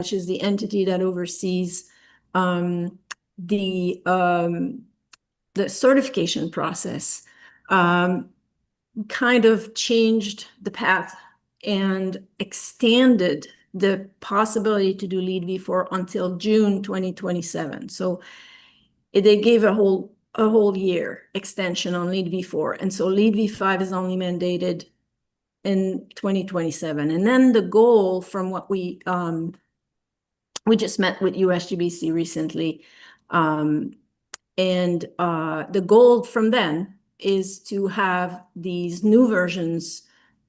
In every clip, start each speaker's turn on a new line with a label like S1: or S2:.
S1: which is the entity that oversees the certification process, kind of changed the path and extended the possibility to do LEED v4 until June 2027. So they gave a whole year extension on LEED v4. And so LEED v5 is only mandated in 2027. And then the goal from what we just met with USGBC recently, and the goal from then is to have these new versions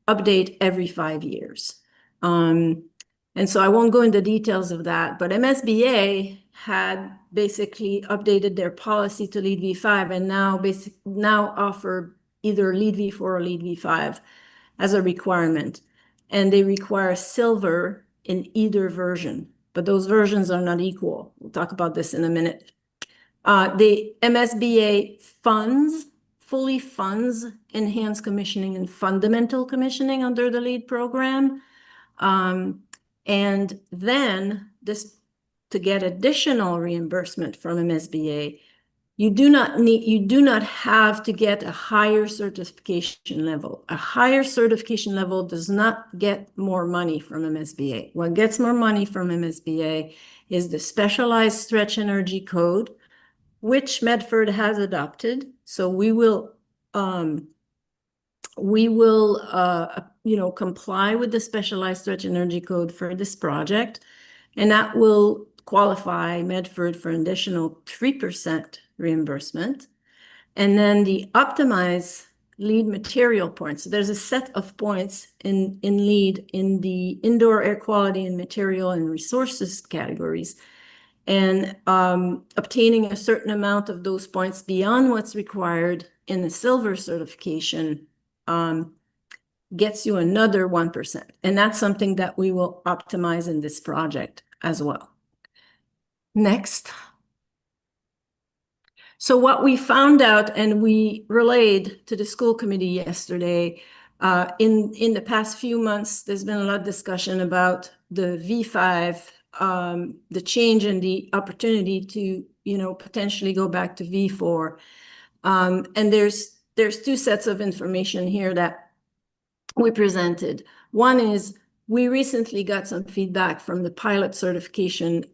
S1: update every 5 years. And so I won't go into details of that, but MSBA had basically updated their policy to LEED v5 and now offer either LEED v4 or LEED v5 as a requirement. And they require silver in either version, but those versions are not equal. We'll talk about this in a minute. The MSBA fully funds enhanced commissioning and fundamental commissioning under the LEED program. And then to get additional reimbursement from MSBA, you do not have to get a higher certification level. A higher certification level does not get more money from MSBA. What gets more money from MSBA is the specialized stretch energy code, which Medford has adopted. So we will comply with the specialized stretch energy code for this project, and that will qualify Medford for an additional 3% reimbursement. And then the optimize LEED material points. So there's a set of points in LEED in the indoor air quality and material and resources categories. And obtaining a certain amount of those points beyond what's required in the silver certification gets you another 1%. And that's something that we will optimize in this project as well. Next. So what we found out, and we relayed to the school committee yesterday, in the past few months, there's been a lot of discussion about the V5, the change in the opportunity to, potentially go back to V4. And there's two sets of information here that we presented. One is we recently got some feedback from the pilot certification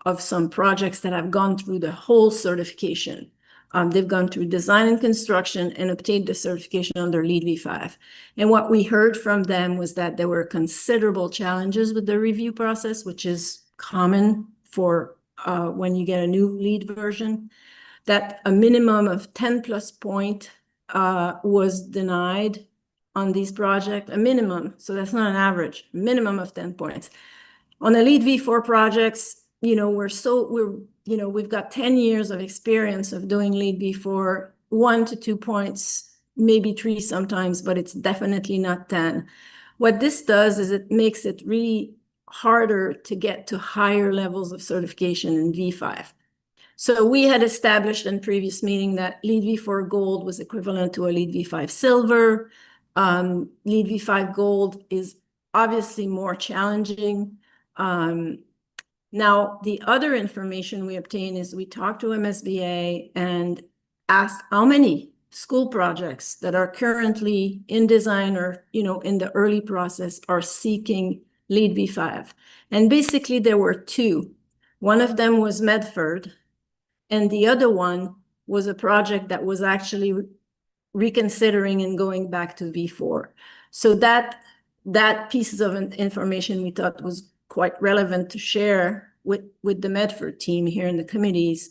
S1: of some projects that have gone through the whole certification. They've gone through design and construction and obtained the certification under LEED v5. And what we heard from them was that there were considerable challenges with the review process, which is common for when you get a new LEED version, that a minimum of 10 plus point was denied on these projects, a minimum. So that's not an average, minimum of 10 points. On the LEED v4 projects, we've got 10 years of experience of doing LEED v4, 1 to 2 points, maybe 3 sometimes, but it's definitely not 10. What this does is it makes it really harder to get to higher levels of certification in v5. So we had established in previous meeting that LEED v4 gold was equivalent to a LEED v5 silver. LEED v5 gold is obviously more challenging. Now, the other information we obtained is we talked to MSBA and asked how many school projects that are currently in design or, in the early process are seeking LEED v5. And basically there were 2. One of them was Medford, and the other one was a project that was actually reconsidering and going back to v4. So that pieces of information we thought was quite relevant to share with the Medford team here in the committees,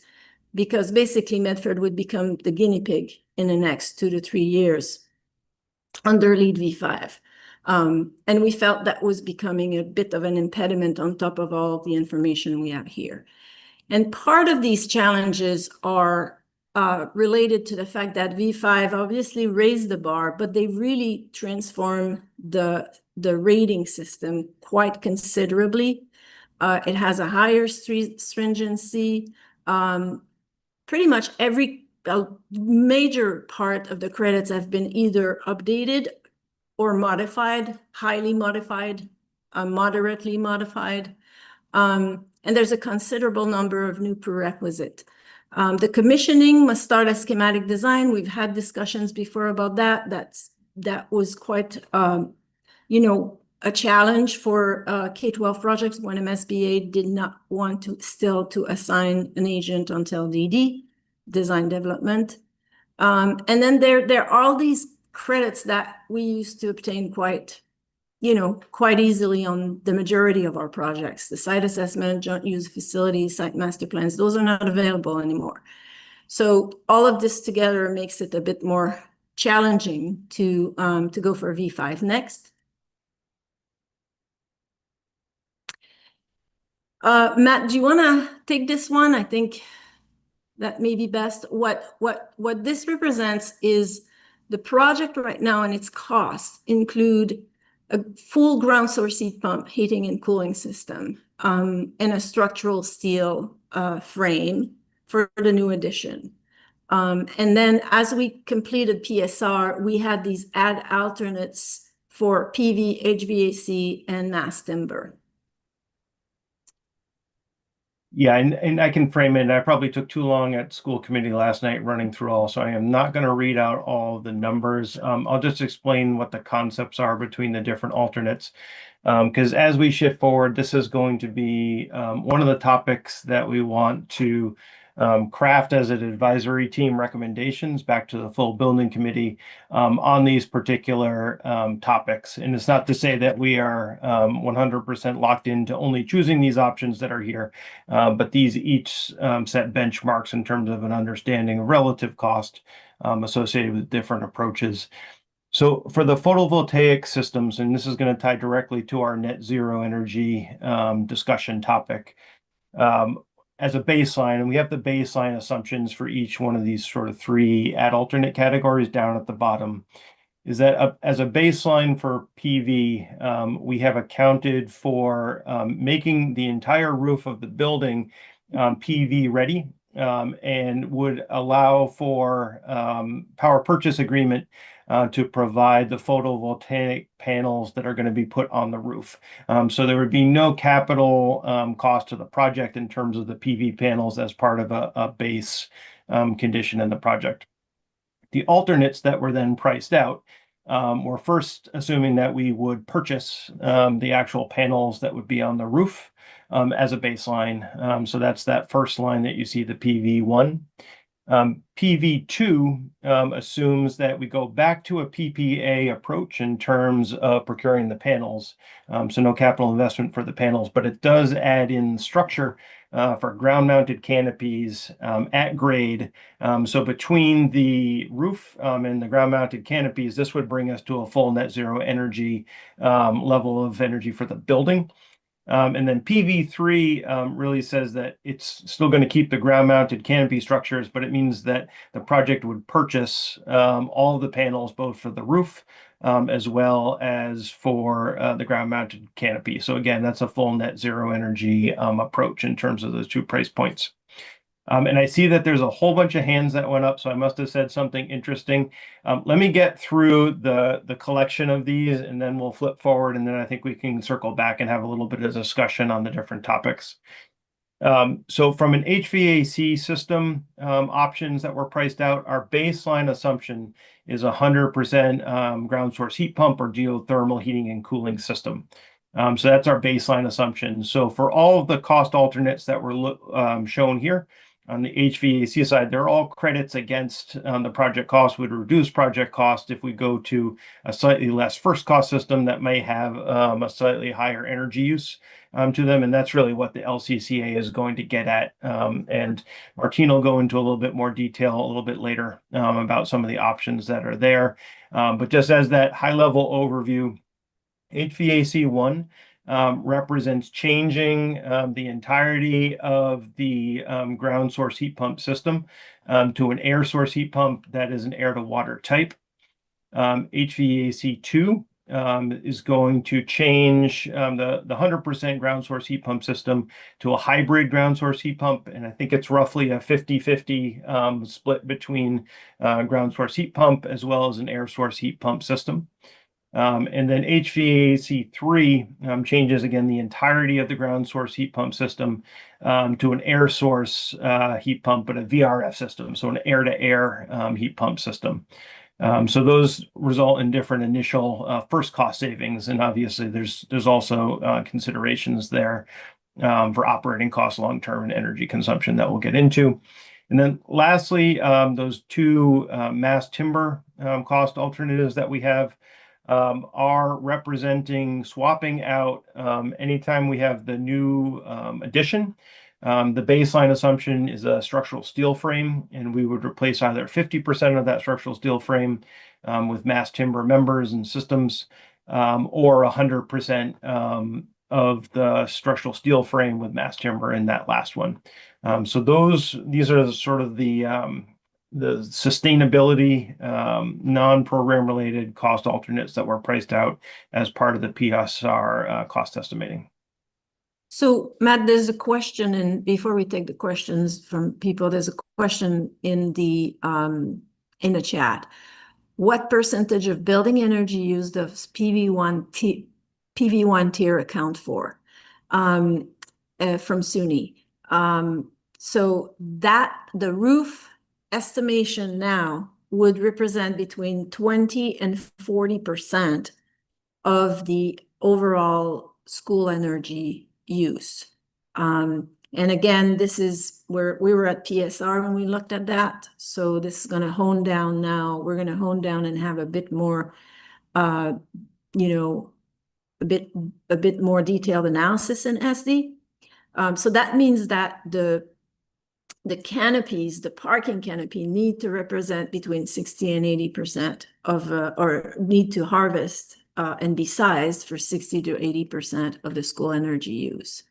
S1: because basically Medford would become the guinea pig in the next 2 to 3 years under LEED v5. And we felt that was becoming a bit of an impediment on top of all the information we have here. And part of these challenges are related to the fact that v5 obviously raised the bar, but they really transform the rating system quite considerably. It has a higher stringency. Pretty much every major part of the credits have been either updated or modified, highly modified, moderately modified. And there's a considerable number of new prerequisites. The commissioning must start as schematic design. We've had discussions before about that. That was quite, a challenge for K-12 projects when MSBA did not want to assign an agent until DD, design development. And then there are all these credits that we used to obtain quite easily on the majority of our projects. The site assessment, joint use facilities, site master plans, those are not available anymore. So all of this together makes it a bit more challenging to go for V5 next. Matt, do you want to take this one? I think that may be best. What this represents is the project right now, and its costs include a full ground source heat pump, heating and cooling system, and a structural steel frame for the new addition. And then as we completed PSR, we had these add alternates for PV, HVAC, and mass timber.
S2: Yeah, and I can frame it. I probably took too long at school committee last night running through all, so I am not going to read out all the numbers. I'll just explain what the concepts are between the different alternates. Because as we shift forward, this is going to be one of the topics that we want to craft as an advisory team recommendations back to the full building committee on these particular topics. And it's not to say that we are 100% locked into only choosing these options that are here, but these each set benchmarks in terms of an understanding of relative cost associated with different approaches. So for the photovoltaic systems, and this is going to tie directly to our net zero energy discussion topic, as a baseline, and we have the baseline assumptions for each one of these sort of three add alternate categories down at the bottom, is that as a baseline for PV, we have accounted for making the entire roof of the building PV ready, and would allow for power purchase agreement to provide the photovoltaic panels that are going to be put on the roof. So there would be no capital cost to the project in terms of the PV panels as part of a base condition in the project. The alternates that were then priced out were first assuming that we would purchase the actual panels that would be on the roof as a baseline. So that's that first line that you see, the PV1. PV2 assumes that we go back to a PPA approach in terms of procuring the panels. So no capital investment for the panels, but it does add in structure for ground-mounted canopies at grade. So between the roof and the ground-mounted canopies, this would bring us to a full net zero energy level of energy for the building. And then PV3 really says that it's still going to keep the ground-mounted canopy structures, but it means that the project would purchase all of the panels, both for the roof as well as for the ground-mounted canopy. So again, that's a full net zero energy approach in terms of those two price points. And I see that there's a whole bunch of hands that went up, so I must have said something interesting. Let me get through the collection of these, and then we'll flip forward, and then I think we can circle back and have a little bit of discussion on the different topics. So from an HVAC system options that were priced out, our baseline assumption is 100% ground source heat pump or geothermal heating and cooling system. So that's our baseline assumption. So for all of the cost alternates that were shown here, on the HVAC side, they're all credits against the project cost, would reduce project cost if we go to a slightly less first cost system that may have a slightly higher energy use to them. And that's really what the LCCA is going to get at. And Martine will go into a little bit more detail a little bit later about some of the options that are there. But just as that high level overview, HVAC 1 represents changing the entirety of the ground source heat pump system to an air source heat pump that is an air to water type. HVAC 2 is going to change the 100% ground source heat pump system to a hybrid ground source heat pump. And I think it's roughly a 50-50 split between ground source heat pump as well as an air source heat pump system. And then HVAC 3 changes again the entirety of the ground source heat pump system to an air source heat pump, but a VRF system, so an air-to-air heat pump system. So those result in different initial first cost savings, and obviously there's also considerations there for operating costs long term and energy consumption that we'll get into. And then lastly, those two mass timber cost alternatives that we have are representing swapping out anytime we have the new addition. The baseline assumption is a structural steel frame, and we would replace either 50% of that structural steel frame with mass timber members and systems, or 100% of the structural steel frame with mass timber in that last one. So these are sort of the sustainability non-program related cost alternates that were priced out as part of the PSR cost estimating.
S1: So Matt, there's a question, and before we take the questions from people, there's a question in the chat. What percentage of building energy use does PV1 tier account for? From SUNY. So that the roof estimation now would represent between 20 and 40% of the overall school energy use. And again, this is where we were at PSR when we looked at that. So this is going to hone down now. We're going to hone down and have a bit more, a bit more detailed analysis in SD. So that means that the canopies, the parking canopy, need to represent between 60 and 80% of, or need to harvest and be sized for 60 to 80% of the school energy use.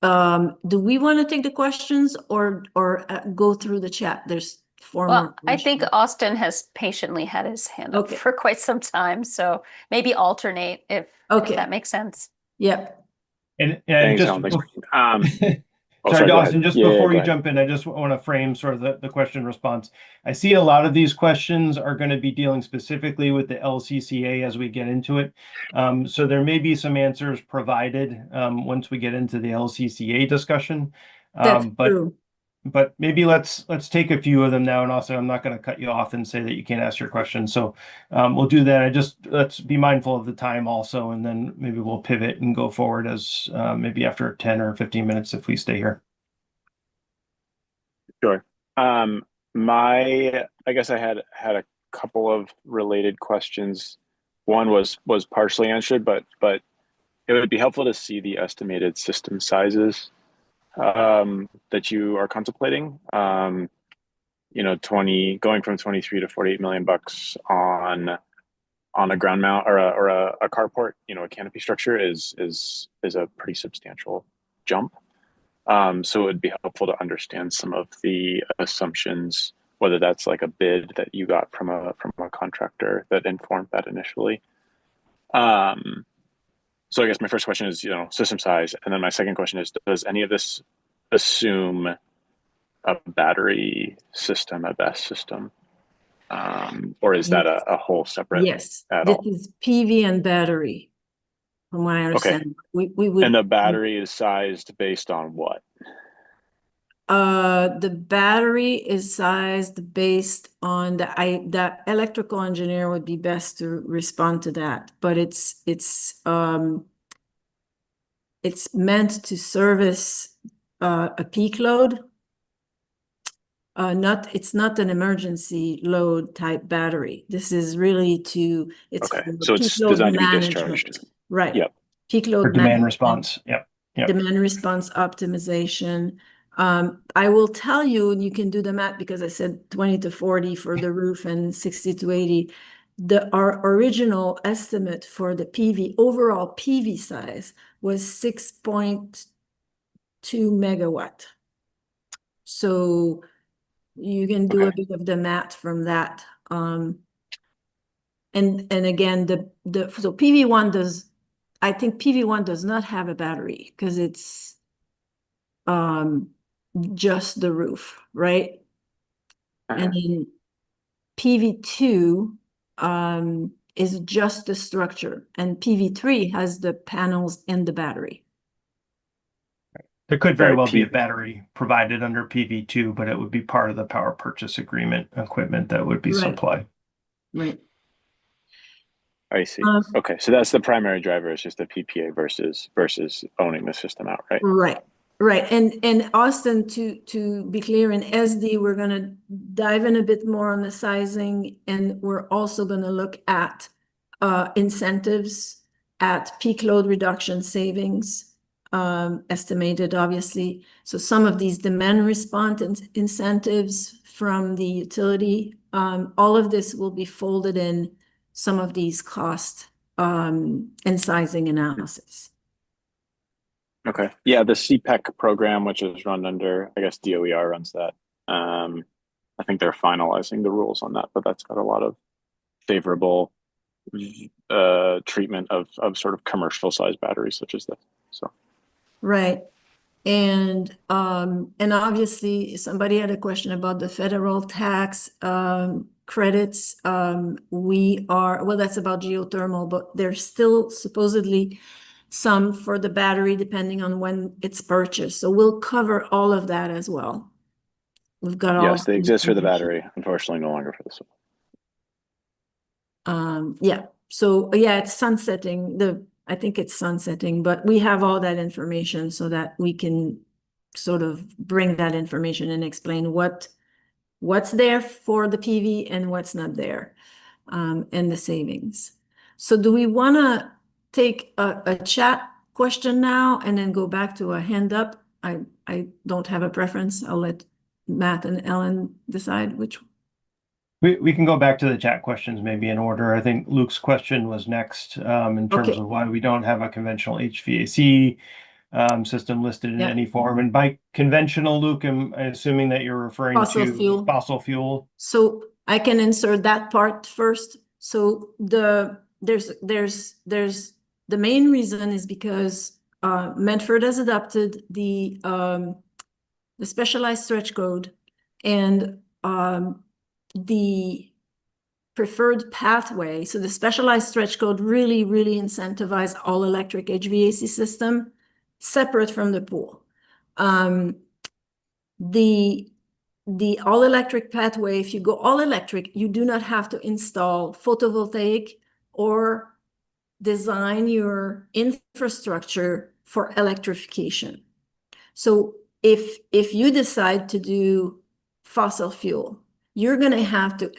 S1: Do we want to take the questions or go through the chat? There's four more questions.
S3: I think Austin has patiently had his hand up for quite some time, so maybe alternate if that makes sense.
S1: Yep.
S2: And
S4: Thanks,
S2: just
S4: Alan.
S2: sorry, Austin, just before you jump in, I just want to frame sort of the question response. I see a lot of these questions are going to be dealing specifically with the LCCA as we get into it. So there may be some answers provided once we get into the LCCA discussion.
S1: That's true.
S2: But maybe let's take a few of them now. And also, I'm not going to cut you off and say that you can't ask your question. So we'll do that. Let's be mindful of the time also, and then maybe we'll pivot and go forward as maybe after 10 or 15 minutes if we stay here.
S4: Sure. I guess I had a couple of related questions. One was partially answered, but it would be helpful to see the estimated system sizes that you are contemplating. Going from 23 to 48 million bucks on a ground mount or a carport, a canopy structure is a pretty substantial jump. So it would be helpful to understand some of the assumptions, whether that's like a bid that you got from a contractor that informed that initially. So I guess my first question is, system size. And then my second question is, does any of this assume a battery system, a BESS system? Or is that a whole separate?
S1: Yes, this is PV and battery, from what I understand.
S4: Okay.
S1: We would,
S4: and the battery is sized based on what?
S1: The battery is sized based on the electrical engineer would be best to respond to that, but it's meant to service a peak load. It's not an emergency load type battery. This is really it's
S4: so it's designed to be discharged.
S1: Right.
S4: Yep.
S1: Peak load
S2: for demand response. Yep.
S1: Demand response optimization. I will tell you, and you can do the math because I said 20 to 40 for the roof and 60 to 80. Our original estimate for the overall PV size was 6.2 megawatt. So you can do a bit of the math from that. And again, so PV1 I think PV1 does not have a battery because it's just the roof, right? And then PV2 is just the structure, and PV3 has the panels and the battery.
S2: There could very
S4: Right,
S2: well be a battery provided under PV2, but it would be part of the power purchase agreement equipment that would be
S1: Right.
S2: supplied.
S1: Right.
S4: I see. Okay, so that's the primary driver, is just the PPA versus owning the system outright.
S1: Right. Right. And Austin, to be clear, in SD, we're going to dive in a bit more on the sizing, and we're also going to look at incentives, at peak load reduction savings, estimated, obviously. So some of these demand response incentives from the utility, all of this will be folded in some of these cost and sizing analysis.
S4: Okay. Yeah, the CPEC program, which is run under, I guess DOER runs that. I think they're finalizing the rules on that, but that's got a lot of favorable treatment of sort of commercial size batteries such as this. So
S1: right. And obviously somebody had a question about the federal tax credits. That's about geothermal, but there's still supposedly some for the battery depending on when it's purchased. So we'll cover all of that as well. We've got all.
S4: Yes, they exist for the battery, unfortunately no longer for this one.
S1: Yeah. So yeah, it's sunsetting. I think it's sunsetting, but we have all that information so that we can sort of bring that information and explain what's there for the PV and what's not there, and the savings. So do we want to take a chat question now and then go back to a hand up? I don't have a preference. I'll let Matt and Ellen decide which.
S2: We can go back to the chat questions maybe in order. I think Luke's question was next, in terms of why we don't have a conventional HVAC system listed in any form. And by conventional, Luke, I'm assuming that you're referring to fossil fuel.
S1: So I can insert that part first. So there's the main reason is because Medford has adopted the specialized stretch code, and the preferred pathway. So the specialized stretch code really incentivized all electric HVAC system separate from the pool. The all electric pathway, if you go all electric, you do not have to install photovoltaic or design your infrastructure for electrification. So if you decide to do fossil fuel, you're going to have to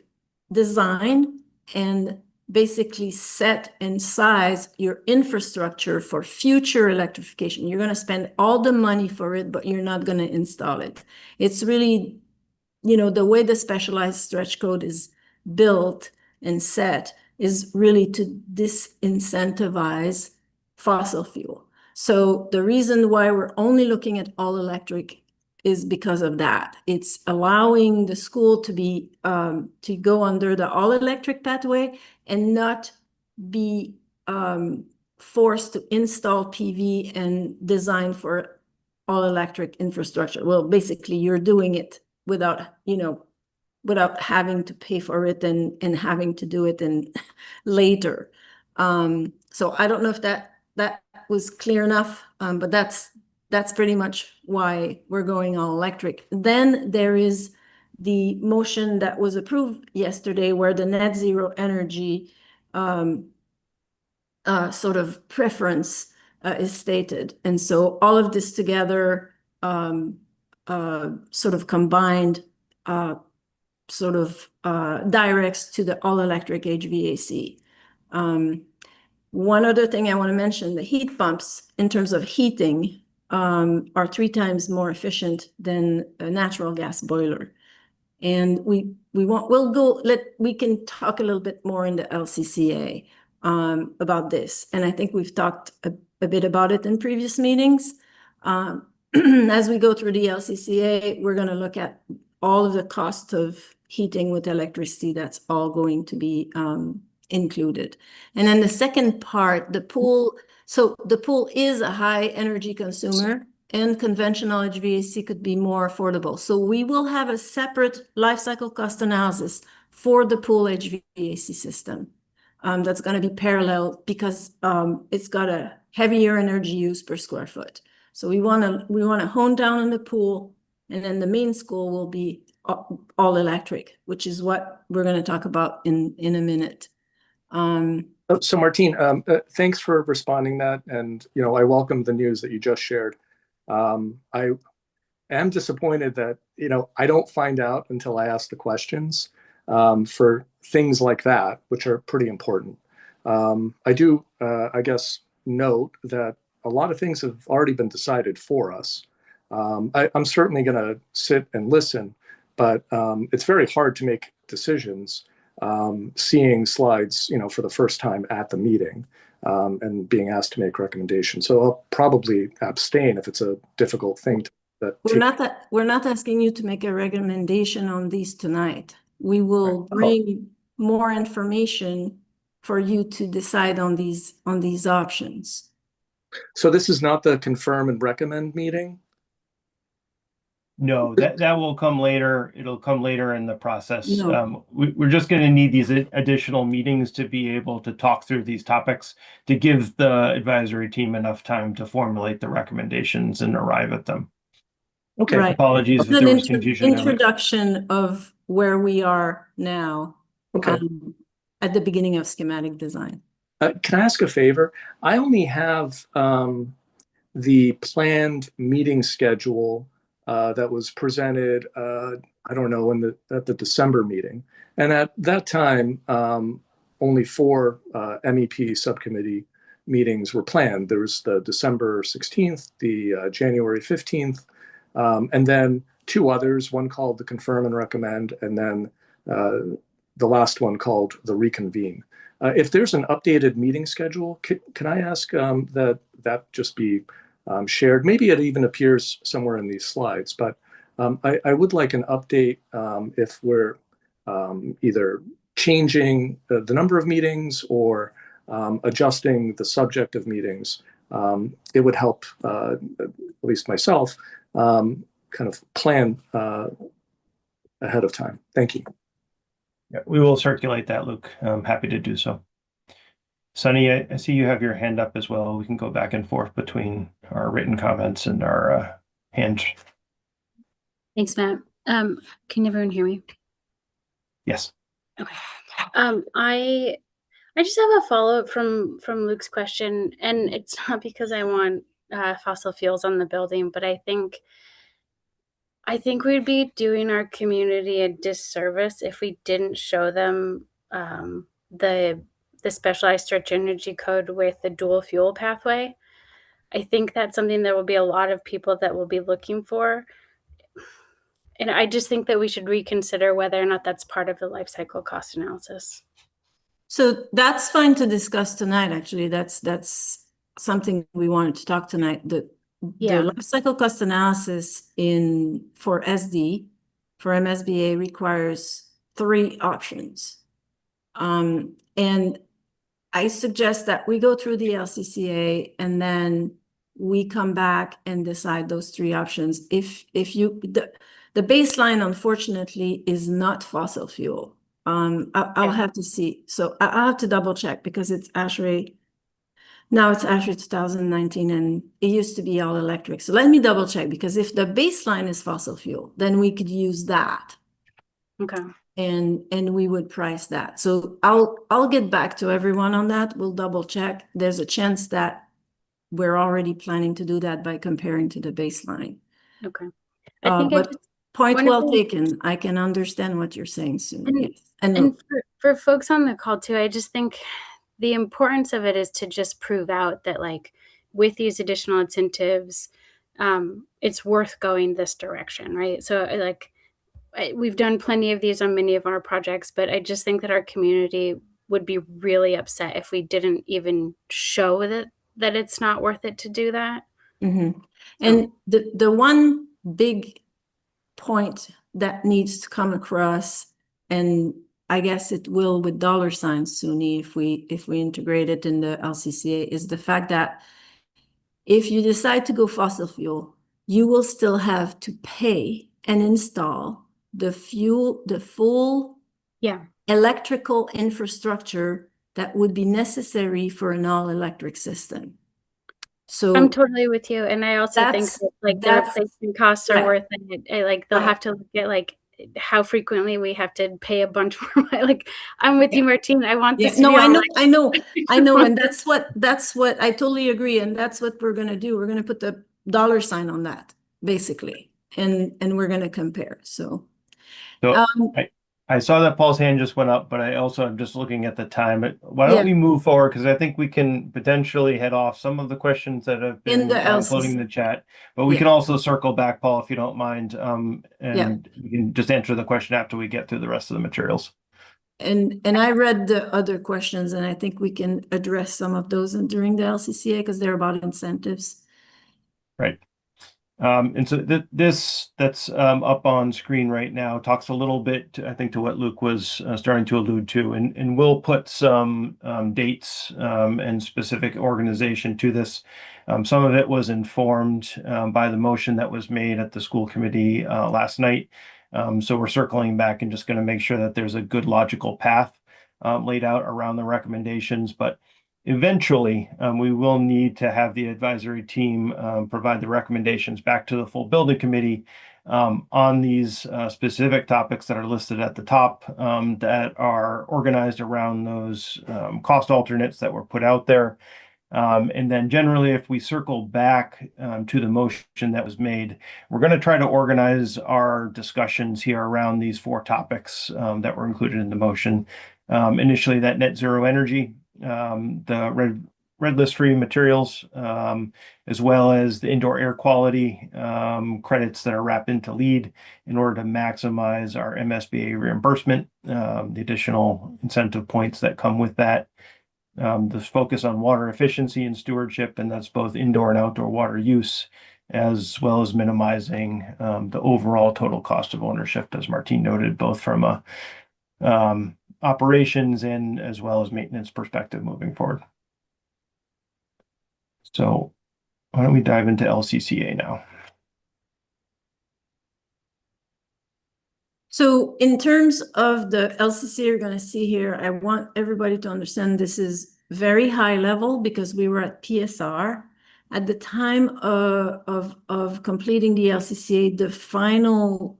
S1: design and basically set and size your infrastructure for future electrification. You're going to spend all the money for it, but you're not going to install it. It's really, the way the specialized stretch code is built and set is really to disincentivize fossil fuel. So the reason why we're only looking at all electric is because of that. It's allowing the school to be to go under the all electric pathway and not be forced to install PV and design for all electric infrastructure. Well, basically you're doing it without having to pay for it and having to do it later. So I don't know if that was clear enough, but that's pretty much why we're going all electric. Then there is the motion that was approved yesterday where the net zero energy sort of preference is stated. And so all of this together sort of combined directs to the all electric HVAC. One other thing I want to mention, the heat pumps in terms of heating are 3 times more efficient than a natural gas boiler. And we can talk a little bit more in the LCCA about this. And I think we've talked a bit about it in previous meetings. As we go through the LCCA, we're going to look at all of the cost of heating with electricity. That's all going to be included. And then the second part, the pool. So the pool is a high energy consumer, and conventional HVAC could be more affordable. So we will have a separate life cycle cost analysis for the pool HVAC system. That's going to be parallel because it's got a heavier energy use per square foot. So we want to hone down on the pool, and then the main school will be all electric, which is what we're going to talk about in a minute.
S5: So Martine, thanks for responding that, and I welcome the news that you just shared. I am disappointed that I don't find out until I ask the questions for things like that, which are pretty important. I do, I guess, note that a lot of things have already been decided for us. I'm certainly going to sit and listen, but it's very hard to make decisions seeing slides, for the first time at the meeting and being asked to make recommendations. So I'll probably abstain if it's a difficult thing to
S1: we're not asking you to make a recommendation on these tonight. We will bring more information for you to decide on these options.
S5: So this is not the confirm and recommend meeting?
S2: No, that will come later. It'll come later in the process.
S1: No.
S2: We're just going to need these additional meetings to be able to talk through these topics, to give the advisory team enough time to formulate the recommendations and arrive at them.
S5: Okay.
S1: Right.
S2: Apologies if there was confusion.
S1: Introduction of where we are now.
S5: Okay.
S1: At the beginning of schematic design.
S5: Can I ask a favor? I only have the planned meeting schedule that was presented, I don't know, at the December meeting. And at that time, only 4 MEP subcommittee meetings were planned. There was the December 16th, the January 15th, and then 2 others, one called the confirm and recommend, and then the last one called the reconvene. If there's an updated meeting schedule, can I ask that just be shared? Maybe it even appears somewhere in these slides, but I would like an update if we're either changing the number of meetings or adjusting the subject of meetings. It would help, at least myself, kind of plan ahead of time. Thank you.
S2: Yeah, we will circulate that, Luke. I'm happy to do so. Sunny, I see you have your hand up as well. We can go back and forth between our written comments and our hands.
S6: Thanks, Matt. Can everyone hear me?
S2: Yes.
S6: Okay. I just have a follow-up from Luke's question, and it's not because I want fossil fuels on the building, but I think we'd be doing our community a disservice if we didn't show them the specialized stretch energy code with the dual fuel pathway. I think that's something there will be a lot of people that will be looking for. And I just think that we should reconsider whether or not that's part of the life cycle cost analysis.
S1: So that's fine to discuss tonight, actually. That's something we wanted to talk tonight. The life cycle cost analysis for SD, for MSBA, requires 3 options. And I suggest that we go through the LCCA and then we come back and decide those 3 options. The baseline, unfortunately, is not fossil fuel. I'll have to see. So I'll have to double check because it's ASHRAE. Now it's ASHRAE 2019 and it used to be all electric. So let me double check, because if the baseline is fossil fuel, then we could use that.
S6: Okay.
S1: And we would price that. So I'll get back to everyone on that. We'll double check. There's a chance that we're already planning to do that by comparing to the baseline.
S6: Okay. I think
S1: but point well taken. I can understand what you're saying soon.
S6: And,
S1: yes.
S6: And for folks on the call too, I just think the importance of it is to just prove out that, like, with these additional incentives, it's worth going this direction, right? So like, we've done plenty of these on many of our projects, but I just think that our community would be really upset if we didn't even show that it's not worth it to do that.
S1: Mm-hmm. And the one big point that needs to come across, and I guess it will with dollar signs soon if we integrate it in the LCCA, is the fact that if you decide to go fossil fuel, you will still have to pay and install the full electrical infrastructure that would be necessary for an all-electric system. So
S6: I'm totally with you, and I also think
S1: that's-
S6: that, like, the
S1: that's-
S6: replacement costs are
S1: yeah.
S6: worth it. Like, they'll have to look at, like, how frequently we have to pay a bunch more. Like, I'm with you, Martine. I want
S1: Yeah,
S6: this to
S1: no,
S6: be
S1: I know,
S6: all
S1: I know, and that's what I totally agree, and that's what we're gonna do. We're gonna put the dollar sign on that, basically, and we're gonna compare. So,
S2: So
S1: um,
S2: I saw that Paul's hand just went up, but I also am just looking at the time. Why don't
S1: Yeah.
S2: we move forward? Because I think we can potentially head off some of the questions that have
S1: In
S2: been
S1: the LCC.
S2: floating in the chat. But we
S1: Yeah.
S2: can also circle back, Paul, if you don't mind,
S1: Yeah.
S2: and we can just answer the question after we get through the rest of the materials.
S1: and I read the other questions, and I think we can address some of those during the LCCA because they're about incentives.
S2: Right. And so this that's up on screen right now talks a little bit, I think, to what Luke was starting to allude to, and we'll put some dates and specific organization to this. Some of it was informed by the motion that was made at the school committee last night. So we're circling back and just going to make sure that there's a good logical path laid out around the recommendations, but eventually, we will need to have the advisory team provide the recommendations back to the full building committee on these specific topics that are listed at the top that are organized around those cost alternates that were put out there. And then generally, if we circle back to the motion that was made, we're going to try to organize our discussions here around these 4 topics that were included in the motion. Initially, that net zero energy, the red list free materials, as well as the indoor air quality credits that are wrapped into LEED in order to maximize our MSBA reimbursement, the additional incentive points that come with that. This focus on water efficiency and stewardship, and that's both indoor and outdoor water use, as well as minimizing the overall total cost of ownership, as Martine noted, both from a operations and as well as maintenance perspective moving forward. So why don't we dive into LCCA now?
S1: So in terms of the LCC, you're going to see here, I want everybody to understand this is very high level because we were at PSR. At the time of completing the LCCA, the final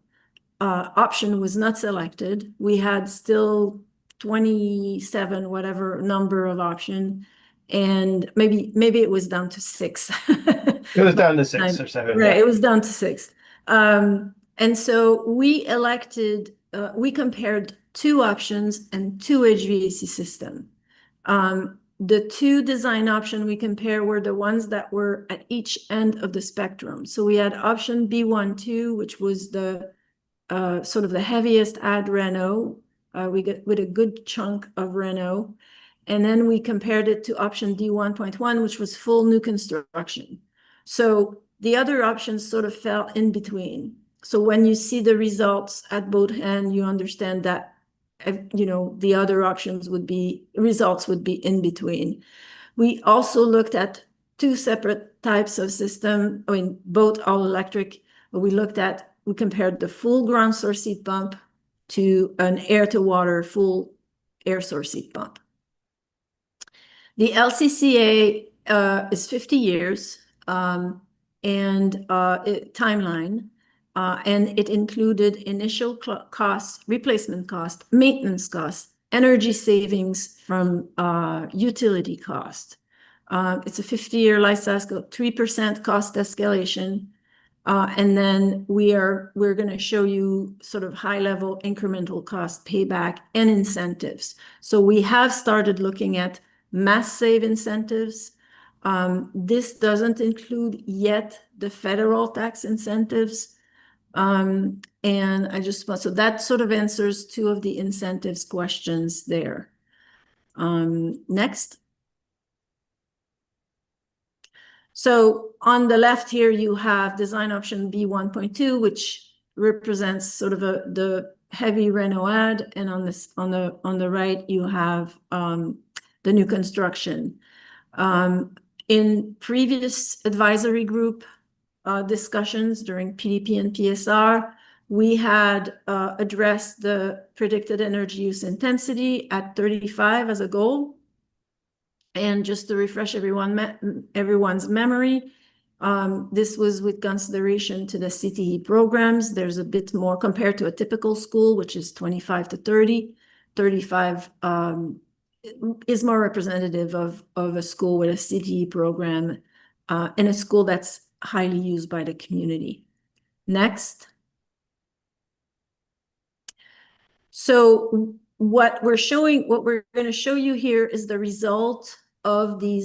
S1: option was not selected. We had still 27, whatever number of option, and maybe it was down to 6.
S2: It was down to 6 or 7.
S1: Right,
S2: Yeah.
S1: it was down to 6. And so we elected, we compared 2 options and 2 HVAC system. The 2 design option we compare were the ones that were at each end of the spectrum. So we had option B12, which was the sort of the heaviest ad reno. We get with a good chunk of reno. And then we compared it to option D1.1, which was full new construction. So the other options sort of fell in between. So when you see the results at both ends, you understand that, you know, the other options would be, results would be in between. We also looked at 2 separate types of system, I mean, both all electric, but we compared the full ground source heat pump to an air to water full air source heat pump. The LCCA is 50 years and timeline, and it included initial costs, replacement cost, maintenance costs, energy savings from utility cost. It's a 50-year life cycle, 3% cost escalation. And then we're going to show you sort of high-level incremental cost payback and incentives. So we have started looking at mass save incentives. This doesn't include yet the federal tax incentives. And so that sort of answers 2 of the incentives questions there. Next. So on the left here, you have design option B1.2, which represents sort of the heavy reno ad, and on the right, you have the new construction. In previous advisory group discussions during PDP and PSR, we had addressed the predicted energy use intensity at 35 as a goal. And just to refresh everyone's memory, this was with consideration to the CTE programs. There's a bit more compared to a typical school, which is 25 to 30. 35 is more representative of a school with a CTE program and a school that's highly used by the community. Next. So what we're going to show you here is the result of the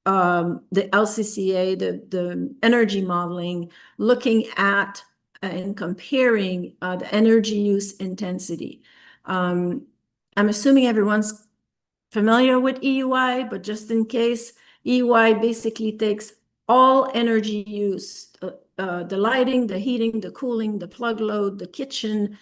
S1: LCCA, the energy modeling, looking at and comparing the energy use intensity. I'm assuming everyone's familiar with EUI, but just in case, EUI basically takes all energy use, the lighting, the heating, the cooling, the plug load, the kitchen,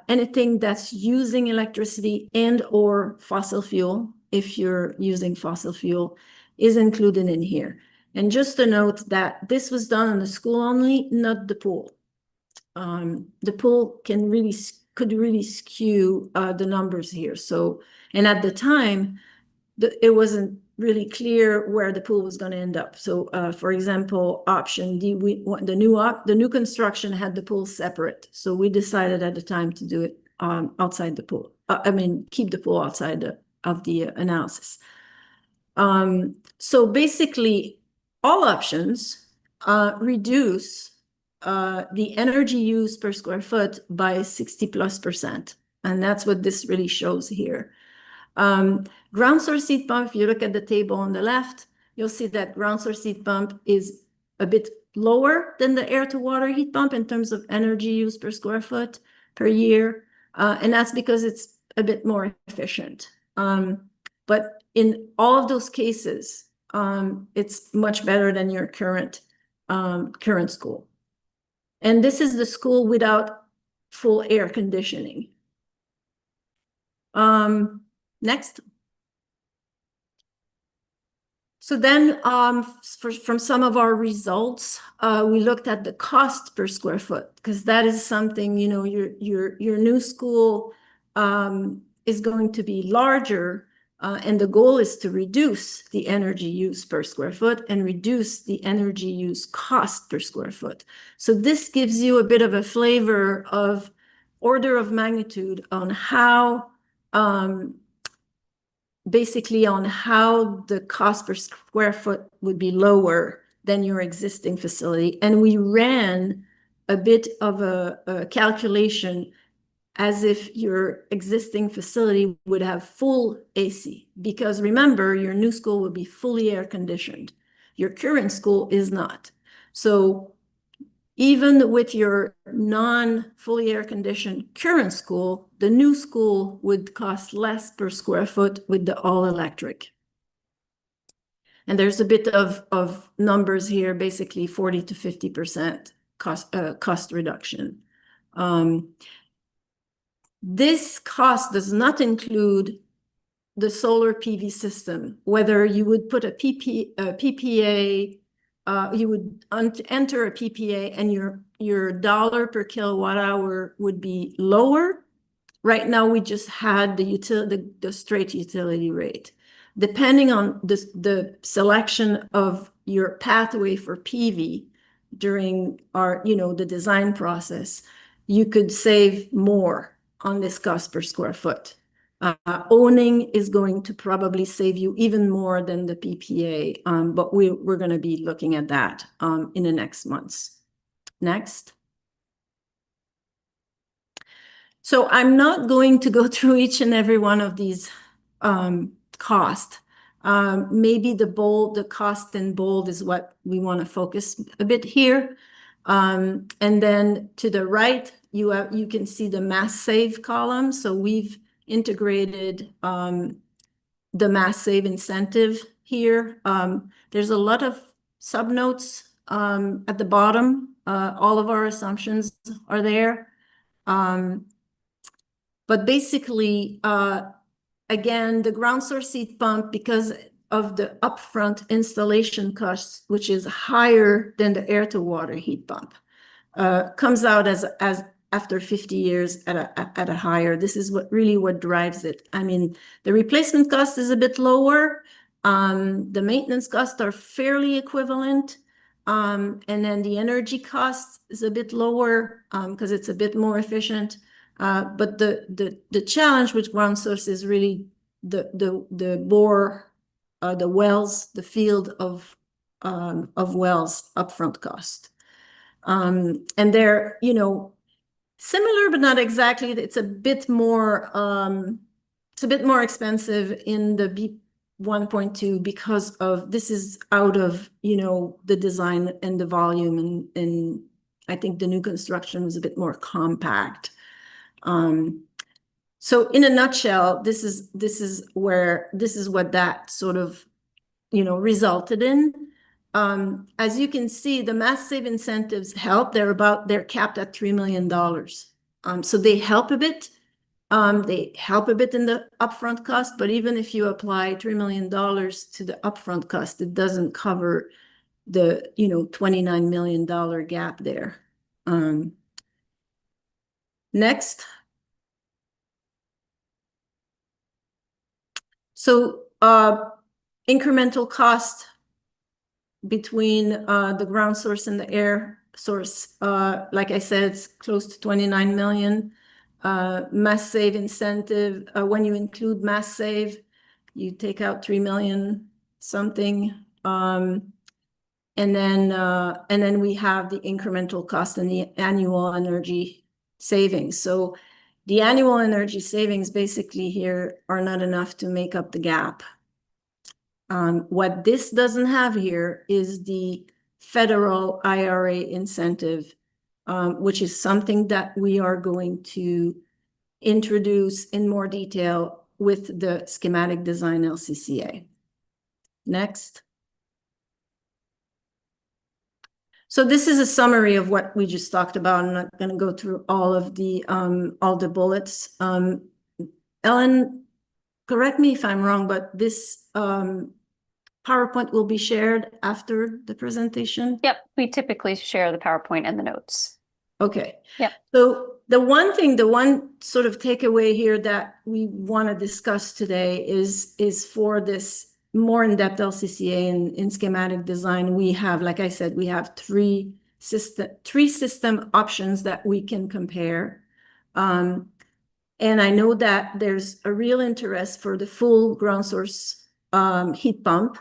S1: anything that's using electricity and or fossil fuel, if you're using fossil fuel, is included in here. And just to note that this was done on the school only, not the pool. The pool could really skew the numbers here. So, and at the time, it wasn't really clear where the pool was going to end up. So, for example, option D, the new construction had the pool separate. So we decided at the time to do it outside the pool. Keep the pool outside of the analysis. So basically, all options reduce the energy use per square foot by 60+%. And that's what this really shows here. Ground source heat pump, if you look at the table on the left, you'll see that ground source heat pump is a bit lower than the air to water heat pump in terms of energy use per square foot per year. And that's because it's a bit more efficient. But in all of those cases, it's much better than your current school. And this is the school without full air conditioning. Next. So then from some of our results, we looked at the cost per square foot, because that is something, you know, your new school is going to be larger, and the goal is to reduce the energy use per square foot and reduce the energy use cost per square foot. So this gives you a bit of a flavor of order of magnitude on how basically on how the cost per square foot would be lower than your existing facility. And we ran a bit of a calculation as if your existing facility would have full AC. Because remember, your new school will be fully air conditioned. Your current school is not. So even with your non-fully air-conditioned current school, the new school would cost less per square foot with the all-electric. And there's a bit of numbers here, basically 40 to 50% cost reduction. This cost does not include the solar PV system, whether you would put a PPA, you would enter a PPA and your dollar per kilowatt hour would be lower. Right now, we just had the straight utility rate. Depending on the selection of your pathway for PV during the design process, you could save more on this cost per square foot. Owning is going to probably save you even more than the PPA, but we're going to be looking at that in the next months. Next. So I'm not going to go through each and every one of these costs. Maybe the cost in bold is what we want to focus a bit here. And then to the right, you can see the mass save column. So we've integrated the mass save incentive here. There's a lot of subnotes at the bottom. All of our assumptions are there. But basically, again, the ground source heat pump, because of the upfront installation costs, which is higher than the air to water heat pump. comes out as after 50 years at a higher. This is what drives it. I mean, the replacement cost is a bit lower. The maintenance costs are fairly equivalent. And then the energy cost is a bit lower because it's a bit more efficient. But the challenge with ground source is really the bore, the wells, the field of wells upfront cost. And they're, similar, but not exactly. It's a bit more expensive in the B 1.2 because of this is out of, the design and the volume, and I think the new construction was a bit more compact. So in a nutshell, this is what that sort of, resulted in. As you can see, the mass save incentives help. They're capped at $3 million. So they help a bit. They help a bit in the upfront cost, but even if you apply $3 million to the upfront cost, it doesn't cover the, $29 million gap there. Next. So incremental cost between the ground source and the air source, like I said, it's close to 29 million. Mass save incentive, when you include mass save, you take out 3 million something. And then we have the incremental cost and the annual energy savings. So the annual energy savings basically here are not enough to make up the gap. What this doesn't have here is the federal IRA incentive, which is something that we are going to introduce in more detail with the schematic design LCCA. Next. So this is a summary of what we just talked about. I'm not going to go through all the bullets. Ellen, correct me if I'm wrong, but this PowerPoint will be shared after the presentation?
S3: Yep, we typically share the PowerPoint and the notes.
S1: Okay.
S3: Yep.
S1: So the one sort of takeaway here that we want to discuss today is for this more in-depth LCCA in schematic design, we have, like I said, we have three system options that we can compare. And I know that there's a real interest for the full ground source heat pump.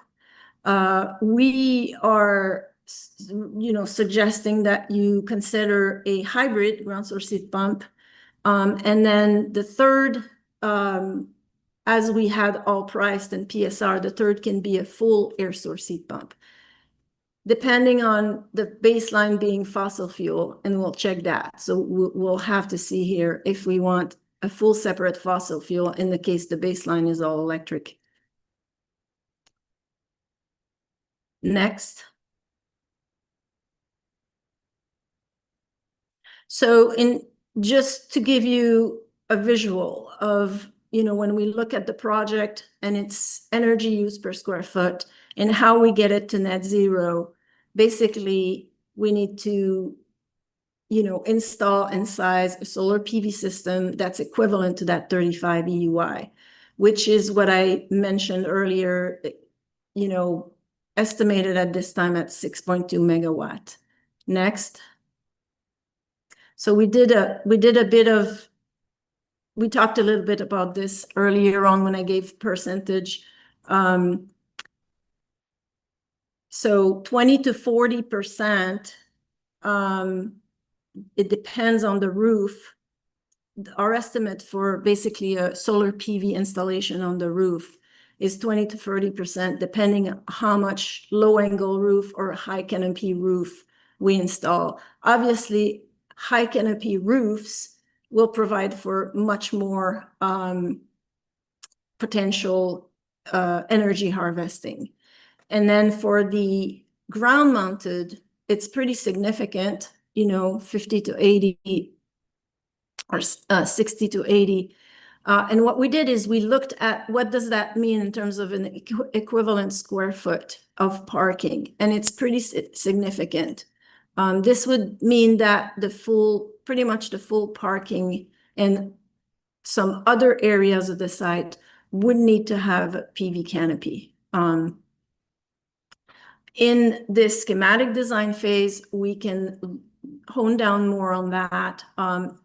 S1: We are, suggesting that you consider a hybrid ground source heat pump. And then the third, as we had all priced in PSR, the third can be a full air source heat pump, depending on the baseline being fossil fuel, and we'll check that. So we'll have to see here if we want a full separate fossil fuel in the case the baseline is all electric. Next. So just to give you a visual of, when we look at the project and its energy use per square foot and how we get it to net zero, basically we need to, install and size a solar PV system that's equivalent to that 35 EUI, which is what I mentioned earlier, estimated at this time at 6.2 megawatt. Next. So we talked a little bit about this earlier on when I gave percentage. So 20 to 40%, it depends on the roof. Our estimate for basically a solar PV installation on the roof is 20 to 30%, depending on how much low angle roof or high canopy roof we install. Obviously, high canopy roofs will provide for much more potential energy harvesting. And then for the ground mounted, it's pretty significant, 50 to 80 or 60 to 80. And what we did is we looked at what does that mean in terms of an equivalent square foot of parking, and it's pretty significant. This would mean that pretty much the full parking and some other areas of the site would need to have a PV canopy. In this schematic design phase, we can hone down more on that.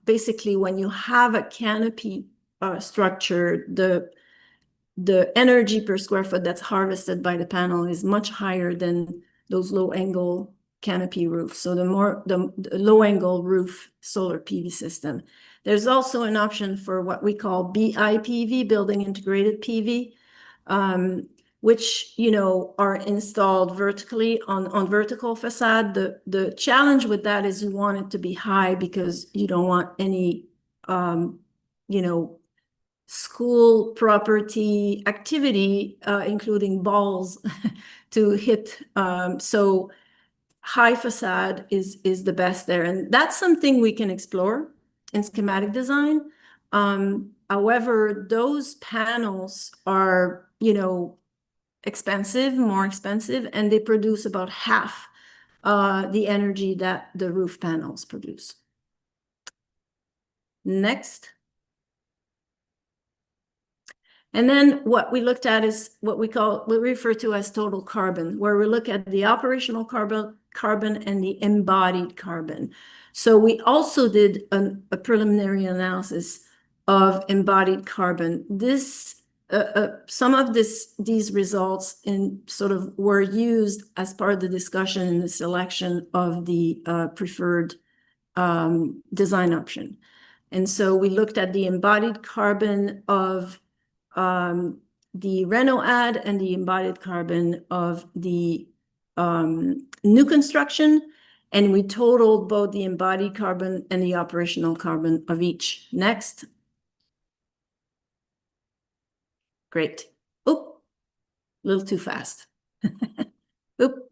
S1: Basically, when you have a canopy structure, the energy per square foot that's harvested by the panel is much higher than those low angle canopy roofs. So the low angle roof solar PV system. There's also an option for what we call BIPV, building integrated PV, which, you know, are installed vertically on vertical facade. The challenge with that is you want it to be high because you don't want any, you know, school property activity, including balls, to hit. So high facade is the best there. And that's something we can explore in schematic design. However, those panels are, you know, more expensive, and they produce about half the energy that the roof panels produce. Next. And then what we looked at is what we refer to as total carbon, where we look at the operational carbon and the embodied carbon. So we also did a preliminary analysis of embodied carbon. Some of these results were used as part of the discussion in the selection of the preferred design option. And so we looked at the embodied carbon of the reno ad and the embodied carbon of the new construction, and we totaled both the embodied carbon and the operational carbon of each. Next. Great. Oop, a little too fast. Oop.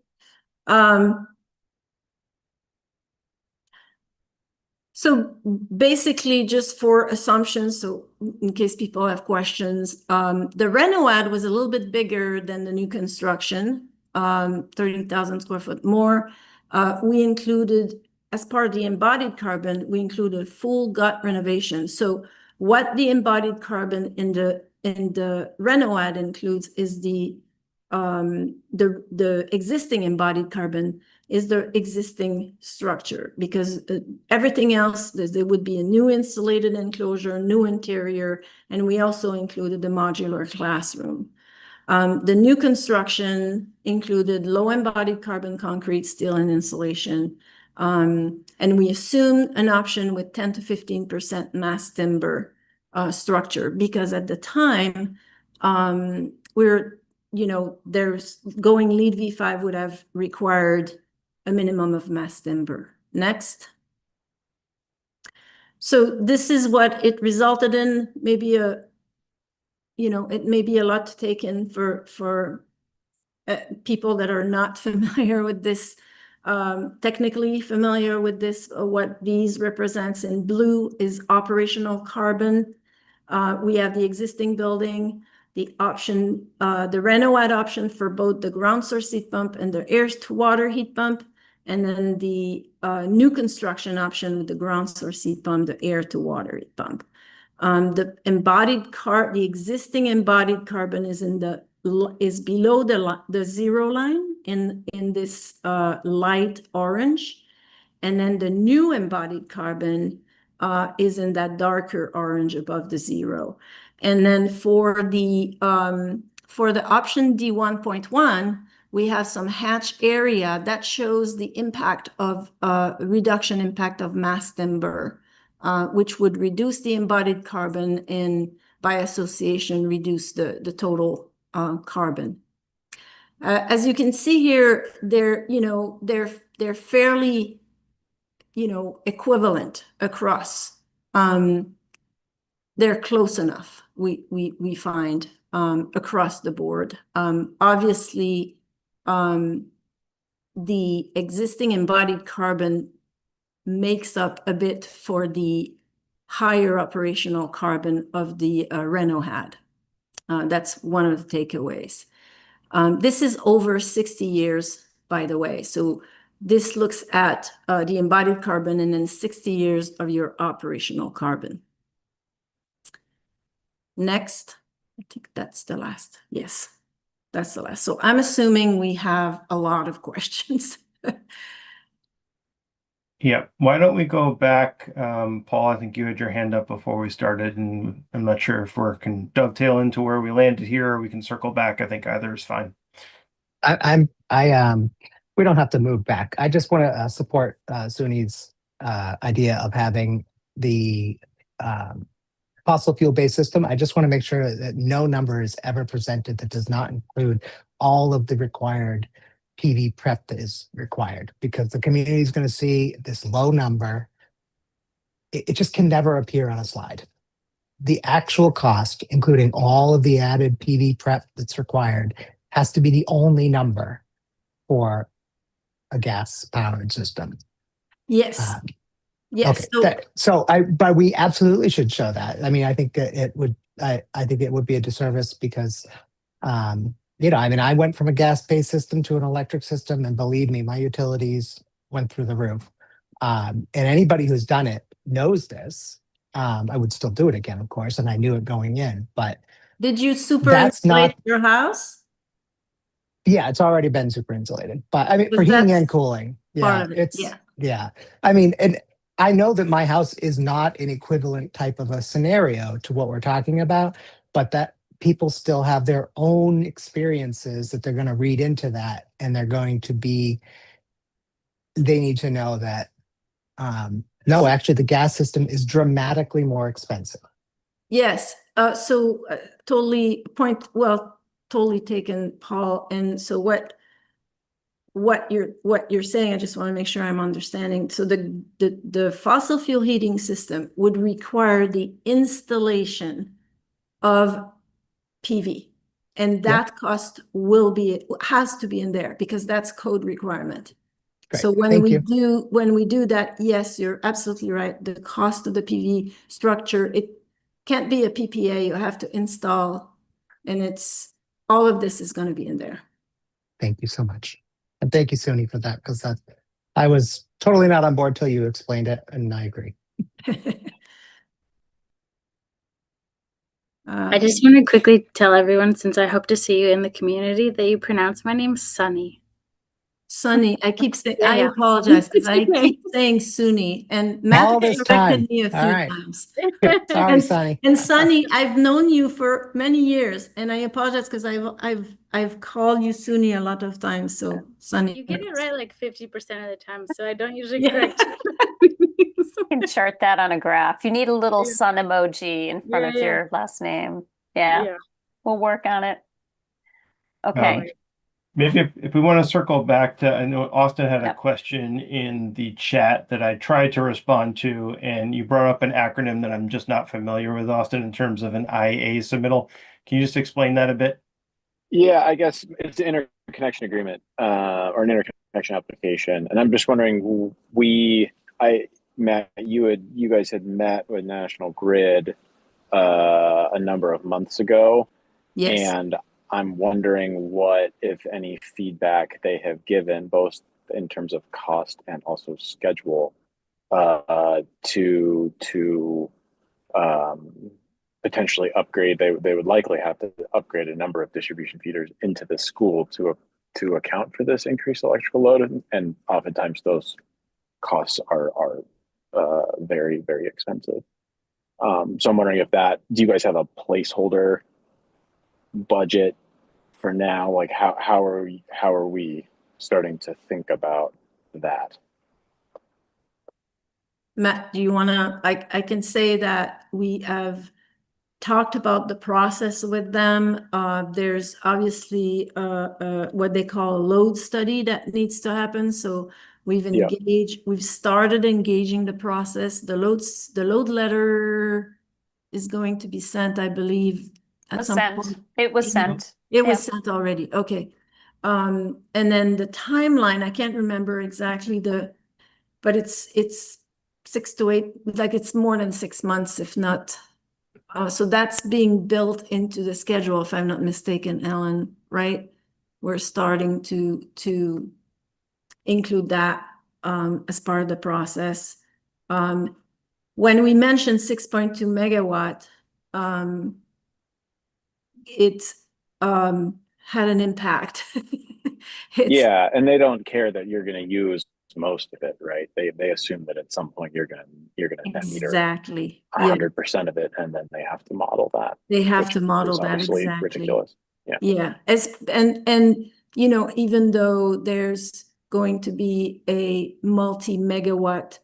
S1: So basically, just for assumptions, so in case people have questions, the reno ad was a little bit bigger than the new construction, 30,000 square foot more. We included, as part of the embodied carbon, we included full gut renovation. So what the embodied carbon in the reno ad includes is the existing embodied carbon is the existing structure, because everything else, there would be a new insulated enclosure, new interior, and we also included the modular classroom. The new construction included low embodied carbon concrete, steel, and insulation. And we assumed an option with 10 to 15% mass timber structure, because at the time, there's going LEED v5 would have required a minimum of mass timber. Next. So this is what it resulted in. Maybe it may be a lot to take in for people that are not familiar with this, technically familiar with this. What these represents in blue is operational carbon. We have the existing building, the option, the reno ad option for both the ground source heat pump and the air to water heat pump, and then the new construction option with the ground source heat pump, the air to water heat pump. The existing embodied carbon is below the zero line in this light orange, and then the new embodied carbon is in that darker orange above the zero. And then for the option D1.1, we have some hatch area that shows the impact of reduction impact of mass timber, which would reduce the embodied carbon and by association reduce the total carbon. As you can see here, they're fairly equivalent across. They're close enough, we find, across the board. Obviously, the existing embodied carbon makes up a bit for the higher operational carbon of the reno had. That's one of the takeaways. This is over 60 years, by the way. So this looks at the embodied carbon and then 60 years of your operational carbon. Next, I think that's the last. Yes, that's the last. So I'm assuming we have a lot of questions.
S2: Yeah, why don't we go back, Paul, I think you had your hand up before we started, and I'm not sure if we can dovetail into where we landed here, or we can circle back. I think either is fine.
S7: We don't have to move back. I just want to support Suni's idea of having the fossil fuel-based system. I just want to make sure that no number is ever presented that does not include all of the required PV prep that is required, because the community is going to see this low number. It just can never appear on a slide. The actual cost, including all of the added PV prep that's required, has to be the only number for a gas-powered system.
S1: Yes. Yes.
S7: Okay. But we absolutely should show that. I mean, I think that it would. I think it would be a disservice because, I went from a gas-based system to an electric system, and believe me, my utilities went through the roof. And anybody who's done it knows this. I would still do it again, of course, and I knew it going in. But
S1: did you super insulate your house?
S7: Yeah, it's already been super insulated. But I mean, for heating and cooling, yeah. I mean, and I know that my house is not an equivalent type of a scenario to what we're talking about, but that people still have their own experiences that they're going to read into that, and they're going to be, they need to know that, no, actually the gas system is dramatically more expensive.
S1: Yes. Totally taken, Paul. And so what you're saying, I just want to make sure I'm understanding. So the fossil fuel heating system would require the installation of PV, and that cost has to be in there because that's code requirement.
S7: Great.
S1: So when we do that, yes, you're absolutely right. The cost of the PV structure, it can't be a PPA. You have to install, and all of this is going to be in there.
S7: Thank you so much. And thank you, Suni, for that, because I was totally not on board till you explained it, and I agree.
S6: I just want to quickly tell everyone, since I hope to see you in the community, that you pronounce my name Sunny.
S1: Sunny, I keep saying, I apologize because I keep saying Suni, and Matt corrected me a few times.
S7: Sorry, Sunny.
S1: And Sunny, I've known you for many years, and I apologize because I've called you Suni a lot of times. So Sunny,
S6: you get it right like 50% of the time, so I don't usually correct you.
S3: You can chart that on a graph. You need a little sun emoji in front of your last name. Yeah, we'll work on it. Okay.
S2: Maybe if we want to circle back to, I know Austin had a question in the chat that I tried to respond to, and you brought up an acronym that I'm just not familiar with, Austin, in terms of an IA submittal. Can you just explain that a bit?
S4: Yeah, I guess it's an interconnection agreement or an interconnection application. And I'm just wondering, Matt, you guys had met with National Grid a number of months ago.
S1: Yes.
S4: And I'm wondering what, if any, feedback they have given, both in terms of cost and also schedule, to potentially upgrade. They would likely have to upgrade a number of distribution feeders into the school to account for this increased electrical load, and oftentimes those costs are very, very expensive. So I'm wondering do you guys have a placeholder budget for now? Like how are we starting to think about that?
S1: Matt, do you want to, I can say that we have talked about the process with them. There's obviously what they call a load study that needs to happen. So we've started engaging the process. The load letter is going to be sent, I believe, at some point.
S3: It was sent.
S1: It was sent already. Okay. And then the timeline, I can't remember exactly but it's 6 to 8, like it's more than 6 months, if not. So that's being built into the schedule, if I'm not mistaken, Ellen, right? We're starting to include that as part of the process. When we mentioned 6.2 megawatt, it had an impact.
S4: Yeah, and they don't care that you're going to use most of it, right? They assume that at some point you're gonna net meter
S1: Exactly. Yeah,
S4: 100% of it, and then they have to model that.
S1: they have
S4: which
S1: to model
S4: is
S1: that
S4: obviously
S1: exactly.
S4: ridiculous. Yeah.
S1: Yeah, and you know, even though there's going to be a multi-megawatt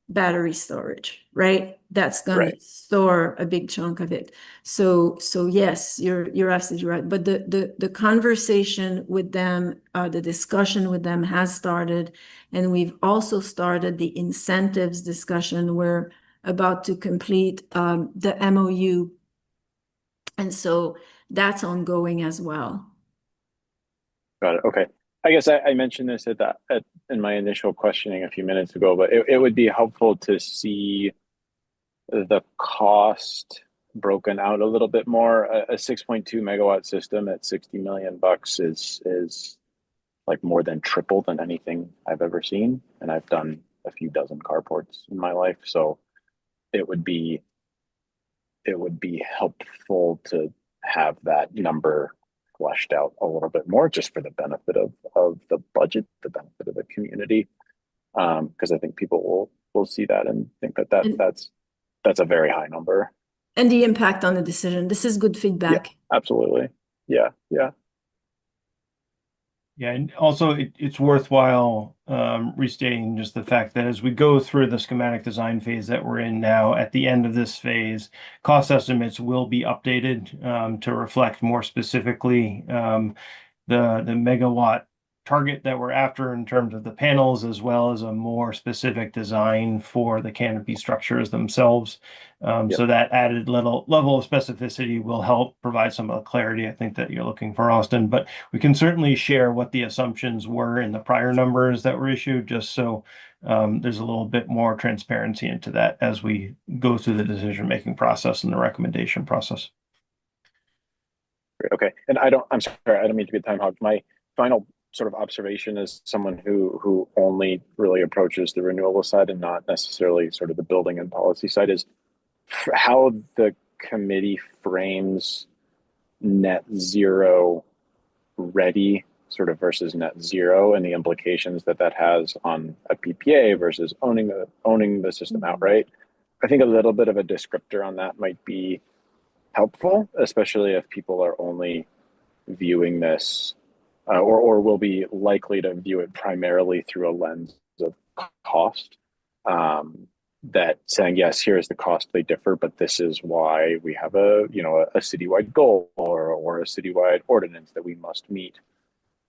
S1: battery storage, right? That's gonna
S4: Right.
S1: store a big chunk of it. So yes, you're absolutely right. But the conversation with them, the discussion with them has started, and we've also started the incentives discussion. We're about to complete the MOU, and so that's ongoing as well.
S4: Got it. Okay. I guess I mentioned this in my initial questioning a few minutes ago, but it would be helpful to see the cost broken out a little bit more. A 6.2 megawatt system at $60 million is like more than triple than anything I've ever seen, and I've done a few dozen carports in my life, so it would be helpful to have that number fleshed out a little bit more, just for the benefit of the budget, the benefit of the community, because I think people will see that and think that's a very high number.
S1: And the impact on the decision. This is good feedback.
S4: Yeah, absolutely. Yeah.
S2: Yeah, and also it's worthwhile restating just the fact that as we go through the schematic design phase that we're in now, at the end of this phase, cost estimates will be updated to reflect more specifically the megawatt target that we're after in terms of the panels, as well as a more specific design for the canopy structures themselves. So that added level of specificity will help provide some of the clarity I think that you're looking for, Austin. But we can certainly share what the assumptions were in the prior numbers that were issued, just so there's a little bit more transparency into that as we go through the decision-making process and the recommendation process.
S4: Okay. And I'm sorry, I don't mean to be a time hog. My final sort of observation as someone who only really approaches the renewable side and not necessarily sort of the building and policy side is how the committee frames net zero ready sort of versus net zero, and the implications that has on a PPA versus owning the system outright. I think a little bit of a descriptor on that might be helpful, especially if people are only viewing this or will be likely to view it primarily through a lens of cost. That saying, yes, here's the cost, they differ, but this is why we have a citywide goal or a citywide ordinance that we must meet.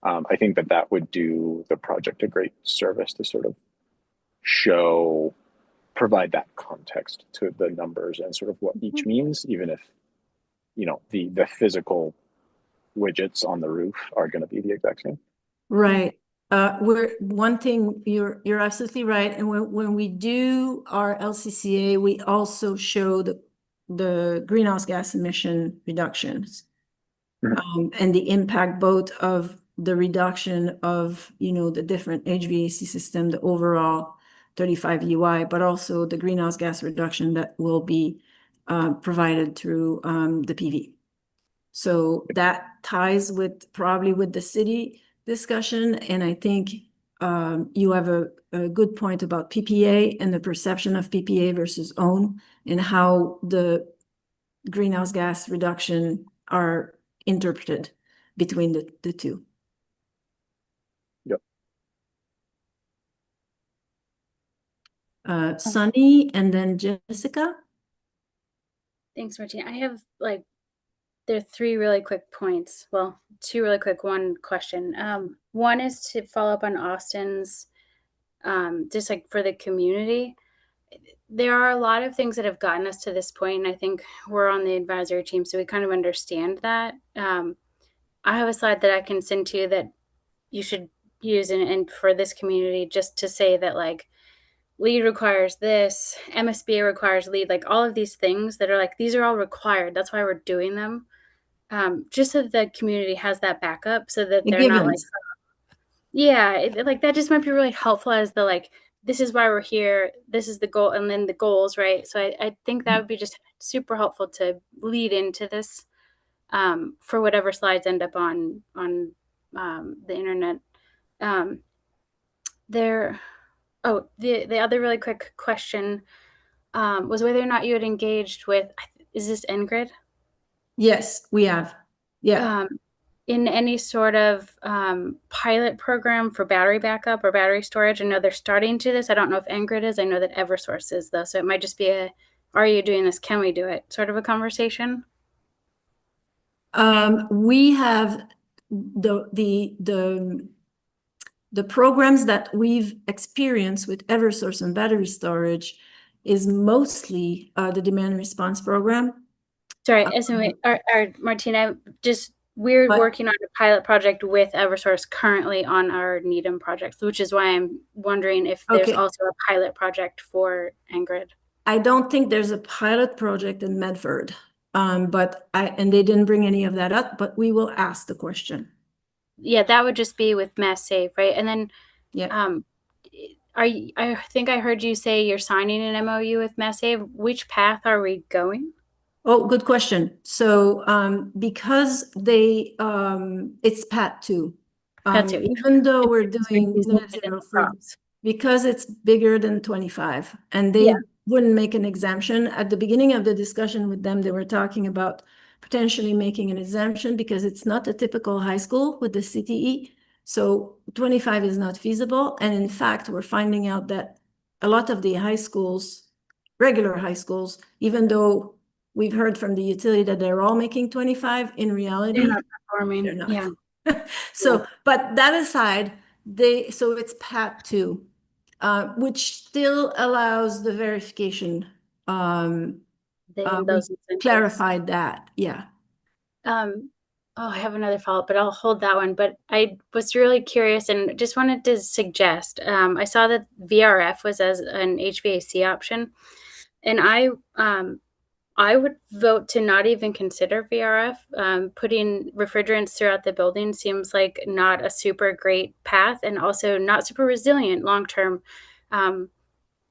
S4: I think that would do the project a great service to sort of provide that context to the numbers and sort of what each means, even if the physical widgets on the roof are going to be the exact same.
S1: Right. One thing, you're absolutely right. And when we do our LCCA, we also show the greenhouse gas emission reductions and the impact both of the reduction of the different HVAC system, the overall 35 UI, but also the greenhouse gas reduction that will be provided through the PV. So that ties probably with the city discussion. And I think you have a good point about PPA and the perception of PPA versus own, and how the greenhouse gas reduction are interpreted between the two.
S4: Yep.
S1: Sunny and then Jessica.
S6: Thanks, Martina. I have there are three really quick points. Well, two really quick, one question. One is to follow up on Austin's, just for the community. There are a lot of things that have gotten us to this point, and I think we're on the advisory team, so we kind of understand that. I have a slide that I can send to you that you should use and for this community, just to say that LEED requires this, MSBA requires LEED, all of these things that are these are all required. That's why we're doing them. Just so that the community has that backup, so that they're not Yeah, like that just might be really helpful as the like, this is why we're here, this is the goal, and then the goals, right? So I think that would be just super helpful to lead into this for whatever slides end up on the internet. There, oh, the other really quick question was whether or not you had engaged with, is this NGrid?
S1: Yes, we have. Yeah.
S6: In any sort of pilot program for battery backup or battery storage. I know they're starting to this. I don't know if NGrid is. I know that Eversource is, though. So it might just be a, are you doing this? Can we do it? Sort of a conversation.
S1: We have the programs that we've experienced with Eversource and battery storage is mostly the demand response program.
S6: Sorry, Martina, just we're working on a pilot project with Eversource currently on our Needham projects, which is why I'm wondering if there's also a pilot project for NGrid.
S1: I don't think there's a pilot project in Medford, and they didn't bring any of that up, but we will ask the question.
S6: Yeah, that would just be with Mass Save, right? And then, I think I heard you say you're signing an MOU with Mass Save. Which path are we going?
S1: Oh, good question. So, because they, it's PAT 2. Even though we're doing net zero because it's bigger than 25, and they wouldn't make an exemption. At the beginning of the discussion with them, they were talking about potentially making an exemption because it's not a typical high school with the CTE. So 25 is not feasible. And in fact, we're finding out that a lot of the high schools, regular high schools, even though we've heard from the utility that they're all making 25, in reality,
S6: they're not performing. They're not.
S1: Yeah. So, but that aside, so it's PAT 2, which still allows the verification. Clarified that, yeah.
S6: I have another follow-up, but I'll hold that one. But I was really curious and just wanted to suggest, I saw that VRF was as an HVAC option, and I would vote to not even consider VRF. Putting refrigerants throughout the building seems like not a super great path, and also not super resilient long term.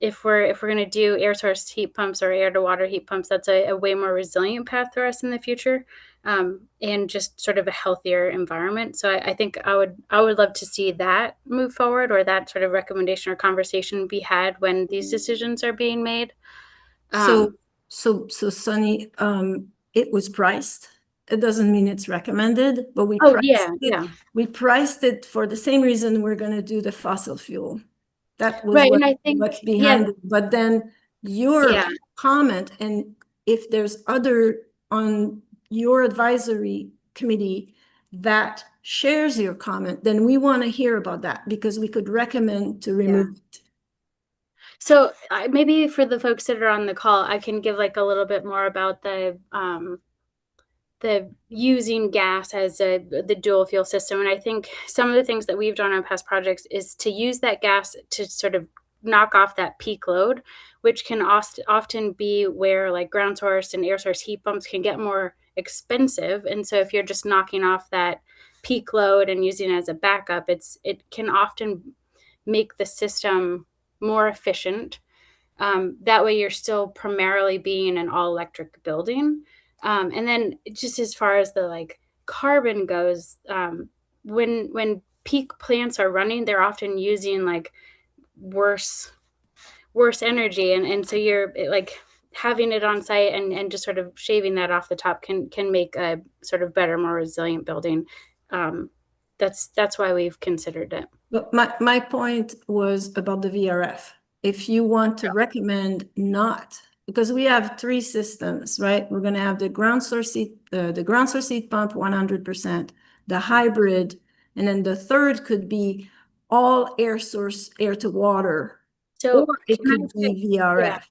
S6: If we're going to do air source heat pumps or air to water heat pumps, that's a way more resilient path for us in the future, and just sort of a healthier environment. So I think I would love to see that move forward, or that sort of recommendation or conversation be had when these decisions are being made.
S1: So Sunny, it was priced. It doesn't mean it's recommended, but we we priced it for the same reason we're going to do the fossil fuel. That was
S6: right, and I think
S1: what's behind it. But then your comment, and if there's other on your advisory committee that shares your comment, then we want to hear about that, because we could recommend to remove it.
S6: So maybe for the folks that are on the call, I can give like a little bit more about the using gas as the dual fuel system. And I think some of the things that we've done on past projects is to use that gas to sort of knock off that peak load, which can often be where like ground source and air source heat pumps can get more expensive. And so if you're just knocking off that peak load and using it as a backup, it can often make the system more efficient. That way you're still primarily being an all electric building. And then just as far as the like carbon goes, when peak plants are running, they're often using like worse energy. And so you're like having it on site and just sort of shaving that off the top can make a sort of better, more resilient building. That's why we've considered it.
S1: But my point was about the VRF. If you want to recommend not, because we have 3 systems, right? We're going to have the ground source heat pump 100%, the hybrid, and then the third could be all air source, air to water.
S6: So
S1: or it could be VRF.
S6: Yeah.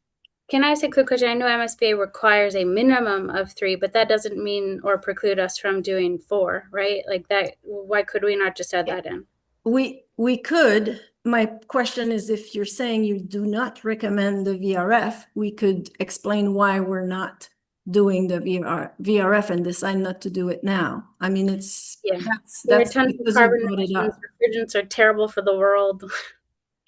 S6: Can I ask a quick question? I know MSBA requires a minimum of 3, but that doesn't mean or preclude us from doing 4, right? Like that. Why could we not just add that in?
S1: We could. My question is, if you're saying you do not recommend the VRF, we could explain why we're not doing the VRF and decide not to do it now. I mean,
S6: Yeah.
S1: that's
S6: There are tons of
S1: because you
S6: carbon
S1: brought it
S6: emissions.
S1: up.
S6: Refrigerants are terrible for the world.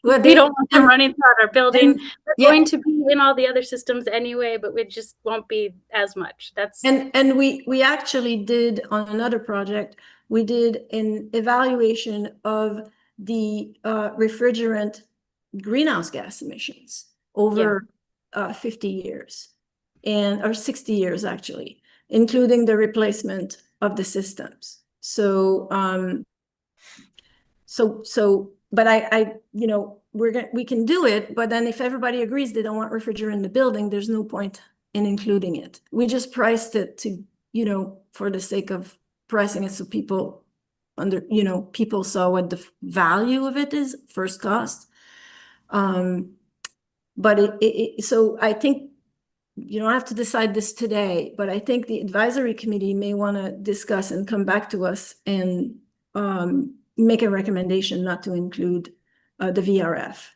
S1: Well,
S6: We don't want them
S1: and-
S6: running throughout our building.
S1: and-
S6: They're
S1: yeah.
S6: going to be in all the other systems anyway, but we just won't be as much. That's
S1: And we actually did on another project, we did an evaluation of the refrigerant greenhouse gas emissions over 50 years or 60 years actually, including the replacement of the systems. So but I you know, we can do it, but then if everybody agrees they don't want refrigerant in the building, there's no point in including it. We just priced it to, you know, for the sake of pricing it so people people saw what the value of it is, first cost. But so I think you don't have to decide this today, but I think the advisory committee may want to discuss and come back to us and make a recommendation not to include the VRF.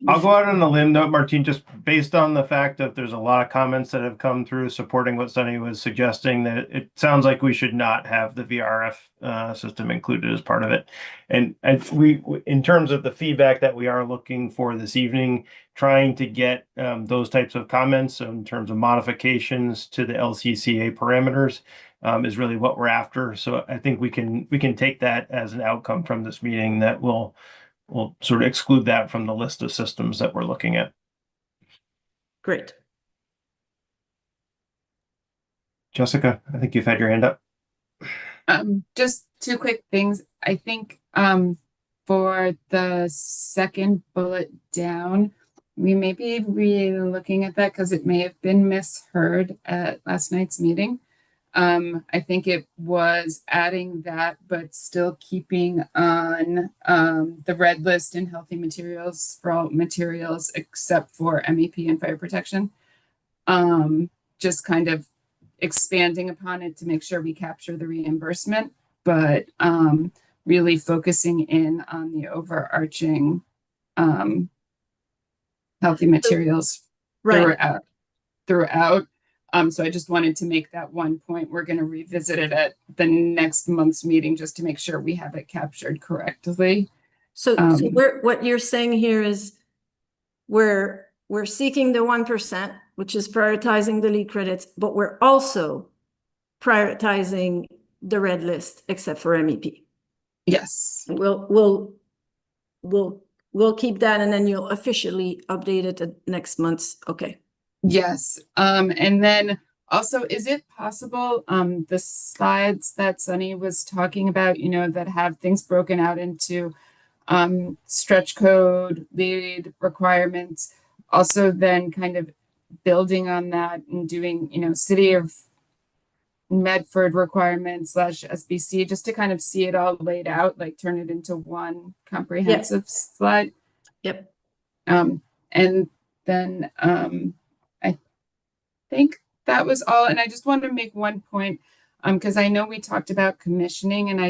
S2: I'll go out on a limb though, Martine, just based on the fact that there's a lot of comments that have come through supporting what Sunny was suggesting, that it sounds like we should not have the VRF system included as part of it. And we, in terms of the feedback that we are looking for this evening, trying to get those types of comments in terms of modifications to the LCCA parameters is really what we're after. So I think we can take that as an outcome from this meeting that we'll sort of exclude that from the list of systems that we're looking at.
S1: Great.
S2: Jessica, I think you've had your hand up.
S8: Just two quick things. I think for the second bullet down, we may be re-looking at that because it may have been misheard at last night's meeting. I think it was adding that, but still keeping on the red list in healthy materials for all materials except for MEP and fire protection. Just kind of expanding upon it to make sure we capture the reimbursement, but really focusing in on the overarching healthy materials throughout. So I just wanted to make that one point. We're going to revisit it at the next month's meeting just to make sure we have it captured correctly.
S1: So what you're saying here is we're seeking the 1%, which is prioritizing the lead credits, but we're also prioritizing the red list except for MEP.
S8: Yes.
S1: We'll keep that, and then you'll officially update it at next month's. Okay.
S8: Yes. And then also, is it possible, the slides that Sunny was talking about, you know, that have things broken out into stretch code, lead requirements, also then kind of building on that and doing, you know, City of Medford requirements / SBC, just to kind of see it all laid out, like turn it into one comprehensive slide.
S1: Yep.
S8: And then I think that was all. And I just wanted to make one point, because I know we talked about commissioning, and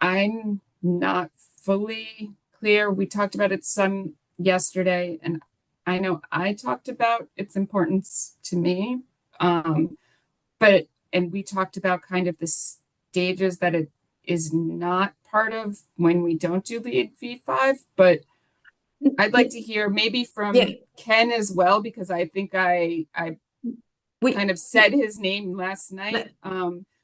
S8: I'm not fully clear. We talked about it some yesterday, and I know I talked about its importance to me. And we talked about kind of the stages that it is not part of when we don't do lead V5, but I'd like to hear maybe from Ken as well, because I think I kind of said his name last night.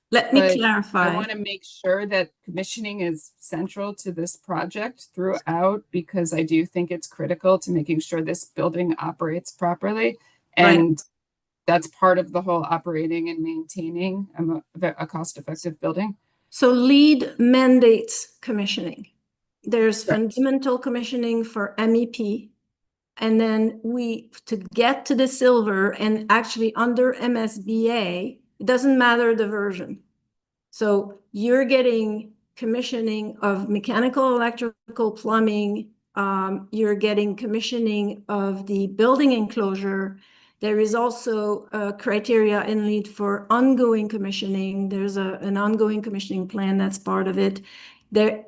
S1: Let me clarify.
S8: I want to make sure that commissioning is central to this project throughout, because I do think it's critical to making sure this building operates properly. And that's part of the whole operating and maintaining a cost-effective building.
S1: So lead mandates commissioning. There's fundamental commissioning for MEP. And then to get to the silver, and actually under MSBA, it doesn't matter the version. So you're getting commissioning of mechanical, electrical, plumbing. You're getting commissioning of the building enclosure. There is also a criteria in LEED for ongoing commissioning. There's an ongoing commissioning plan that's part of it. There,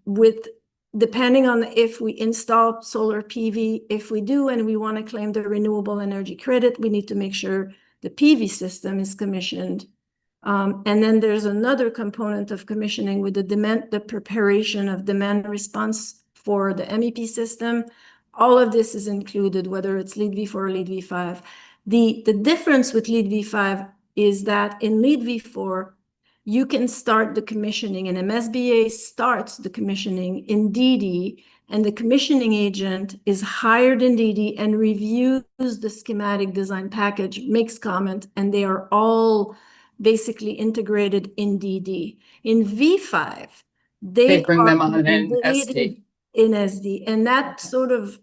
S1: with depending on if we install solar PV, if we do and we want to claim the renewable energy credit, we need to make sure the PV system is commissioned. And then there's another component of commissioning with the preparation of demand response for the MEP system. All of this is included, whether it's LEED V4 or LEED V5. The difference with LEED V5 is that in LEED V4, you can start the commissioning, and MSBA starts the commissioning in DD, and the commissioning agent is hired in DD and reviews the schematic design package, makes comment, and they are all basically integrated in DD. In V5,
S8: They bring them
S1: are
S8: on in
S1: mandated
S8: SD.
S1: in SD, and that sort of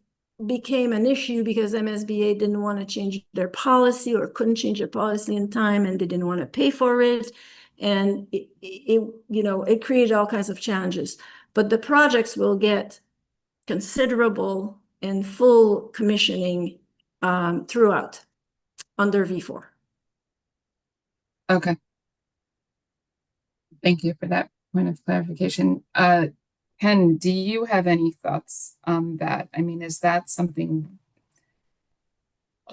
S1: became an issue because MSBA didn't want to change their policy or couldn't change their policy in time, and they didn't want to pay for it. And it created all kinds of challenges. But the projects will get considerable and full commissioning throughout under V4.
S8: Okay. Thank you for that point of clarification. Ken, do you have any thoughts on that? I mean, is that something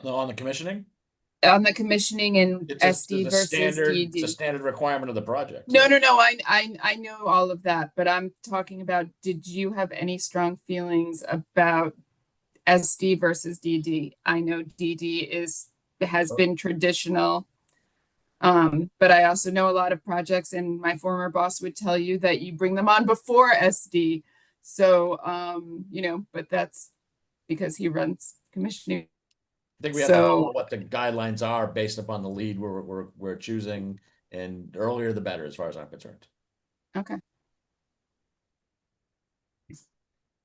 S9: On the commissioning?
S8: on the commissioning in SD versus DD?
S9: It's a standard requirement of the project.
S8: No. I know all of that, but I'm talking about, did you have any strong feelings about SD versus DD? I know DD has been traditional. But I also know a lot of projects, and my former boss would tell you that you bring them on before SD. So, but that's because he runs commissioning.
S9: I think we have to follow what the guidelines are based upon the lead we're choosing, and earlier the better, as far as I'm concerned.
S8: Okay.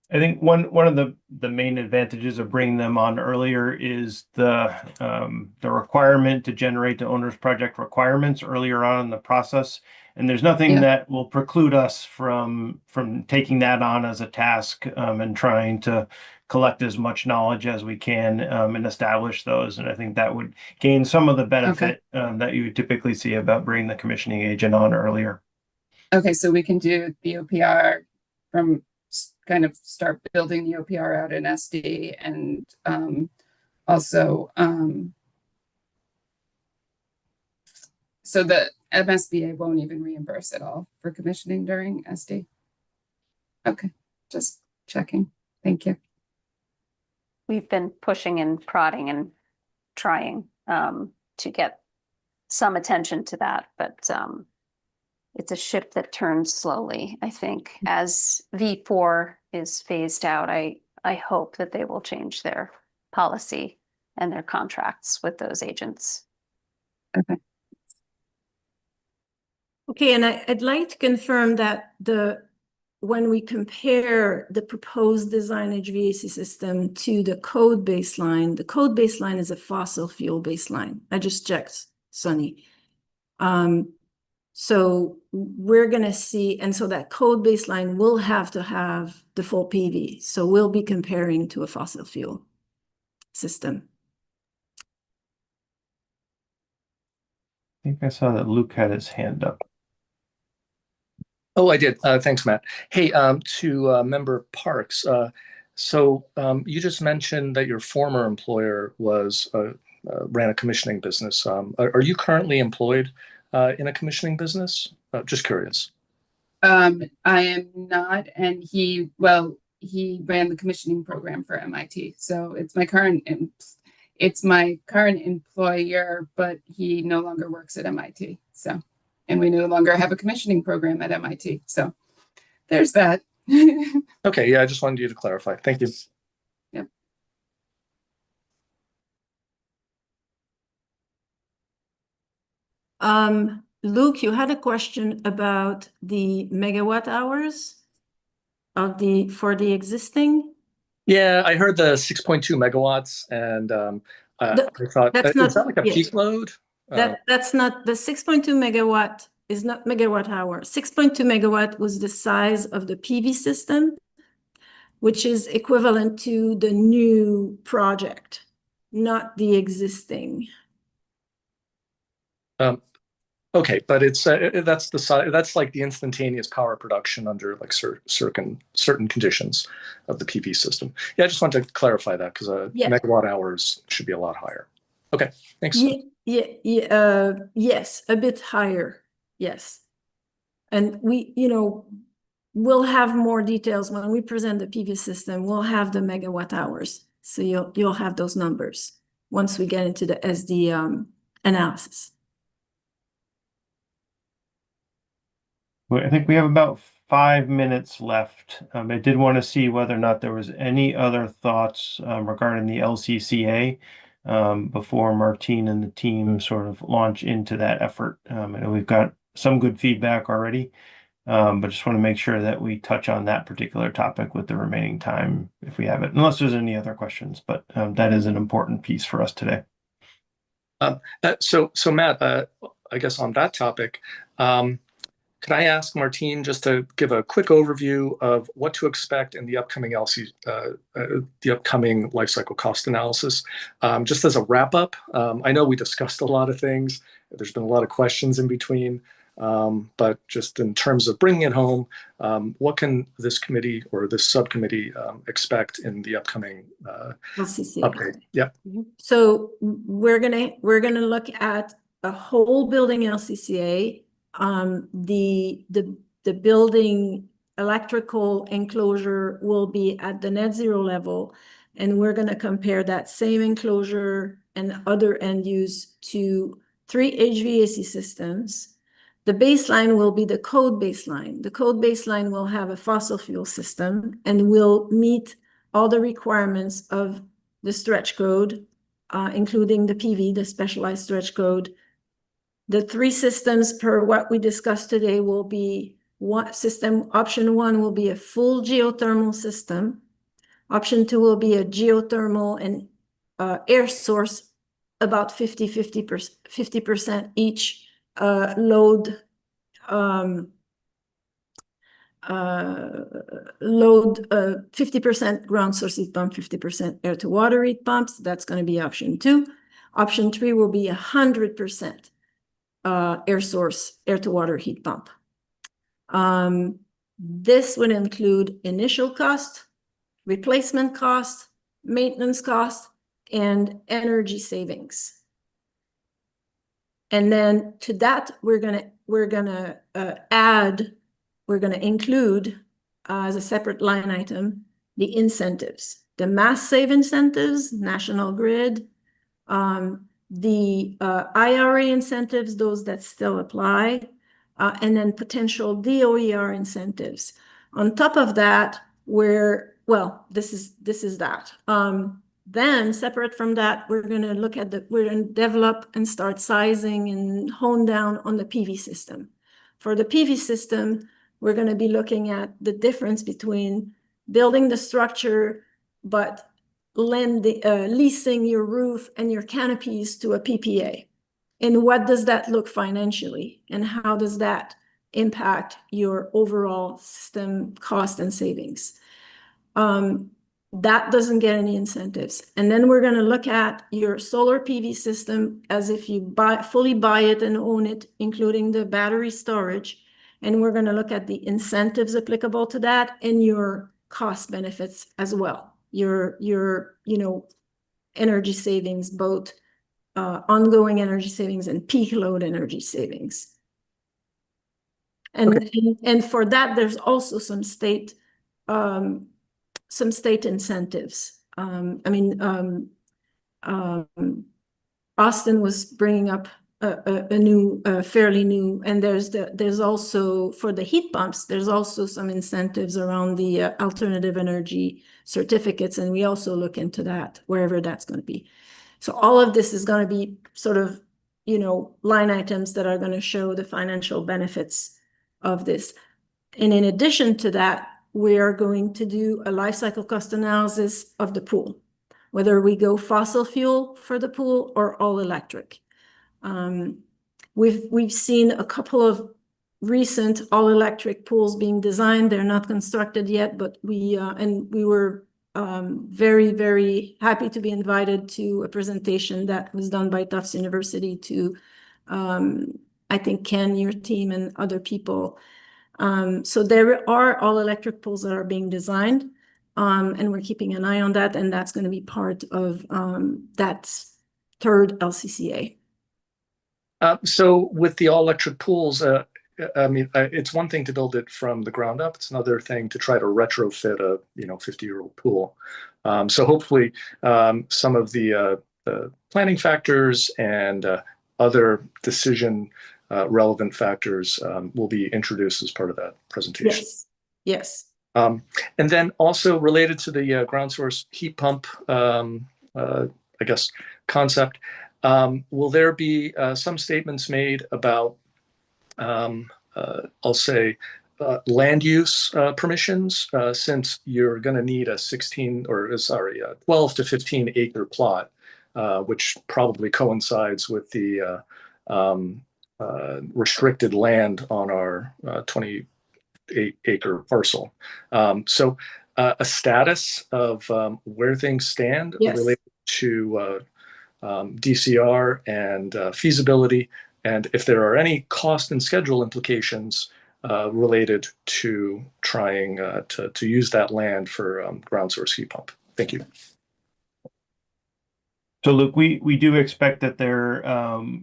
S2: I think one of the main advantages of bringing them on earlier is the requirement to generate the owner's project requirements earlier on in the process. And there's nothing that will preclude us from taking that on as a task and trying to collect as much knowledge as we can and establish those. And I think that would gain some of the benefit that you would typically see about bringing the commissioning agent on earlier.
S8: Okay, so we can do the OPR from kind of start building the OPR out in SD, and also so the MSBA won't even reimburse at all for commissioning during SD. Okay, just checking. Thank you.
S3: We've been pushing and prodding and trying to get some attention to that, but it's a ship that turns slowly, I think. As V4 is phased out, I hope that they will change their policy and their contracts with those agents.
S8: Okay.
S1: Okay, and I'd like to confirm that when we compare the proposed design HVAC system to the code baseline is a fossil fuel baseline. I just checked, Sunny. So we're going to see, and so that code baseline will have to have the full PV. So we'll be comparing to a fossil fuel system.
S2: I think I saw that Luke had his hand up.
S5: Oh, I did. Thanks, Matt. Hey, to Member Parks. So you just mentioned that your former employer ran a commissioning business. Are you currently employed in a commissioning business? Just curious.
S8: I am not, and he ran the commissioning program for MIT. So it's my current employer, but he no longer works at MIT. So, and we no longer have a commissioning program at MIT. So there's that.
S5: Okay, yeah, I just wanted you to clarify. Thank you.
S8: Yep.
S1: Luke, you had a question about the megawatt hours for the existing?
S7: Yeah, I heard the 6.2 megawatts, and I thought,
S1: that's
S7: is
S1: not-
S7: that like a
S1: yes.
S7: peak load?
S1: That's not, the 6.2 megawatt is not megawatt hour. 6.2 megawatt was the size of the PV system, which is equivalent to the new project, not the existing.
S5: Okay, but it's that's like the instantaneous power production under like certain conditions of the PV system. Yeah, I just want to clarify that because
S1: Yeah.
S5: megawatt hours should be a lot higher. Okay, thanks.
S1: Yes, a bit higher. Yes. And we'll have more details when we present the PV system. We'll have the megawatt hours. So you'll have those numbers once we get into the SD analysis.
S2: Well, I think we have about 5 minutes left. I did want to see whether or not there was any other thoughts regarding the LCCA before Martine and the team sort of launch into that effort. I know we've got some good feedback already, but just want to make sure that we touch on that particular topic with the remaining time if we have it, unless there's any other questions. But that is an important piece for us today.
S5: So Matt, I guess on that topic, could I ask Martine just to give a quick overview of what to expect in the upcoming the upcoming life cycle cost analysis? Just as a wrap up, I know we discussed a lot of things. There's been a lot of questions in between, but just in terms of bringing it home, what can this committee or this subcommittee expect in the upcoming
S1: LCCA.
S5: update? Yep.
S1: So we're gonna look at a whole building LCCA. The building electrical enclosure will be at the net zero level, and we're going to compare that same enclosure and other end use to 3 HVAC systems. The baseline will be the code baseline. The code baseline will have a fossil fuel system and will meet all the requirements of the stretch code, including the PV, the specialized stretch code. The 3 systems per what we discussed today will be option 1 will be a full geothermal system. Option 2 will be a geothermal and air source, about 50% each, load 50% ground source heat pump, 50% air to water heat pumps. That's going to be option 2. Option 3 will be 100% air source, air to water heat pump. This would include initial cost, replacement cost, maintenance cost, and energy savings. And then to that, we're gonna include as a separate line item the incentives, the mass save incentives, National Grid, the IRA incentives, those that still apply, and then potential DOER incentives. On top of that, this is that. Then separate from that, we're going to develop and start sizing and hone down on the PV system. For the PV system, we're going to be looking at the difference between building the structure, but leasing your roof and your canopies to a PPA. And what does that look financially? And how does that impact your overall system cost and savings? That doesn't get any incentives. And then we're going to look at your solar PV system as if you fully buy it and own it, including the battery storage. And we're going to look at the incentives applicable to that and your cost benefits as well. Your energy savings, both ongoing energy savings and peak load energy savings. And for that, there's also some state incentives. Austin was bringing up a new, fairly new, and there's also for the heat pumps, there's also some incentives around the alternative energy certificates, and we also look into that wherever that's going to be. So all of this is going to be sort of, line items that are going to show the financial benefits of this. And in addition to that, we are going to do a life cycle cost analysis of the pool, whether we go fossil fuel for the pool or all electric. We've seen a couple of recent all electric pools being designed. They're not constructed yet, but we were very, very happy to be invited to a presentation that was done by Tufts University to I think Ken, your team, and other people. So there are all electric pools that are being designed, and we're keeping an eye on that, and that's going to be part of that third LCCA.
S5: So with the all electric pools, I mean, it's one thing to build it from the ground up. It's another thing to try to retrofit a 50-year-old pool. So hopefully, some of the planning factors and other decision relevant factors will be introduced as part of that presentation.
S1: Yes. Yes.
S5: And then also related to the ground source heat pump, I guess, concept, will there be some statements made about, I'll say, land use permissions, since you're going to need a 12 to 15 acre plot, which probably coincides with the restricted land on our 28-acre parcel. So a status of where things stand related to DCR and feasibility, and if there are any cost and schedule implications related to trying to use that land for ground source heat pump. Thank you.
S2: So Luke, we do expect that there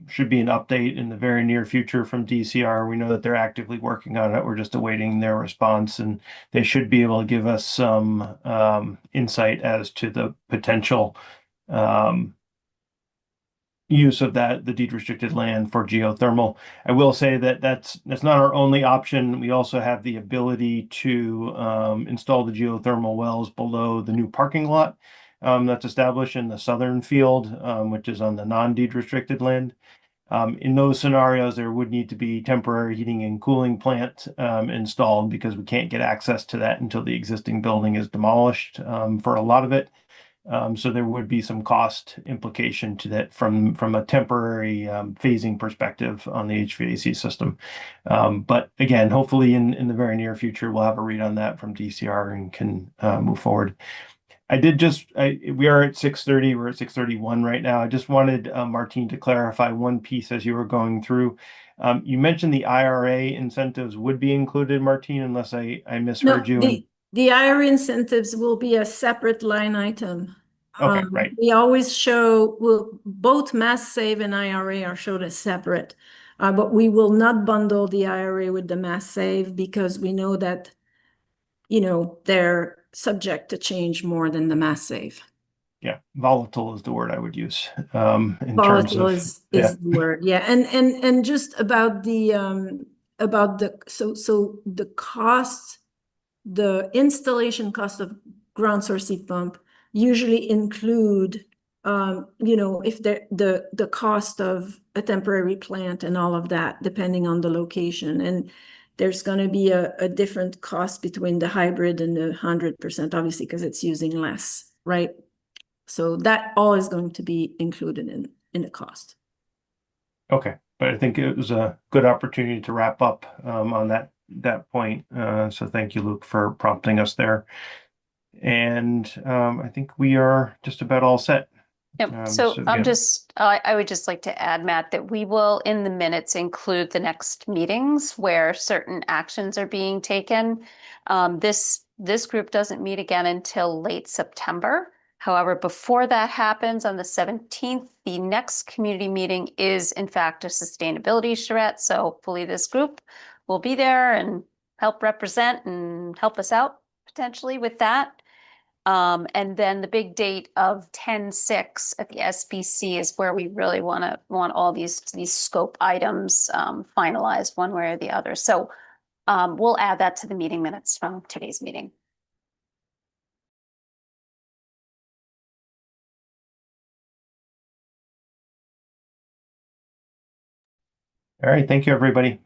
S2: should be an update in the very near future from DCR. We know that they're actively working on it. We're just awaiting their response, and they should be able to give us some insight as to the potential use of the deed restricted land for geothermal. I will say that that's not our only option. We also have the ability to install the geothermal wells below the new parking lot that's established in the southern field, which is on the non-deed restricted land. In those scenarios, there would need to be temporary heating and cooling plant installed, because we can't get access to that until the existing building is demolished for a lot of it. So there would be some cost implication to that from a temporary phasing perspective on the HVAC system. But again, hopefully in the very near future, we'll have a read on that from DCR and can move forward. We are at 6:30. We're at 6:31 right now. I just wanted Martine to clarify one piece as you were going through. You mentioned the IRA incentives would be included, Martine, unless I misheard you.
S1: The IRA incentives will be a separate line item.
S2: Okay, right.
S1: We always both Mass Save and IRA are showed as separate, but we will not bundle the IRA with the Mass Save, because we know that, they're subject to change more than the Mass Save.
S2: Yeah, volatile is the word I would use.
S1: Volatile is the word, yeah. And just about the cost. The installation cost of ground source heat pump usually include, if the cost of a temporary plant and all of that, depending on the location. And there's going to be a different cost between the hybrid and the 100%, obviously, because it's using less, right? So that all is going to be included in the cost.
S2: Okay, but I think it was a good opportunity to wrap up on that point. So thank you, Luke, for prompting us there. And I think we are just about all set.
S3: Yep. So I would just like to add, Matt, that we will in the minutes include the next meetings where certain actions are being taken. This group doesn't meet again until late September. However, before that happens on the 17th, the next community meeting is in fact a sustainability charrette. So hopefully this group will be there and help represent and help us out potentially with that. And then the big date of 10/6 at the SBC is where we really want all these scope items finalized one way or the other. So we'll add that to the meeting minutes from today's meeting.
S2: All right, thank you, everybody.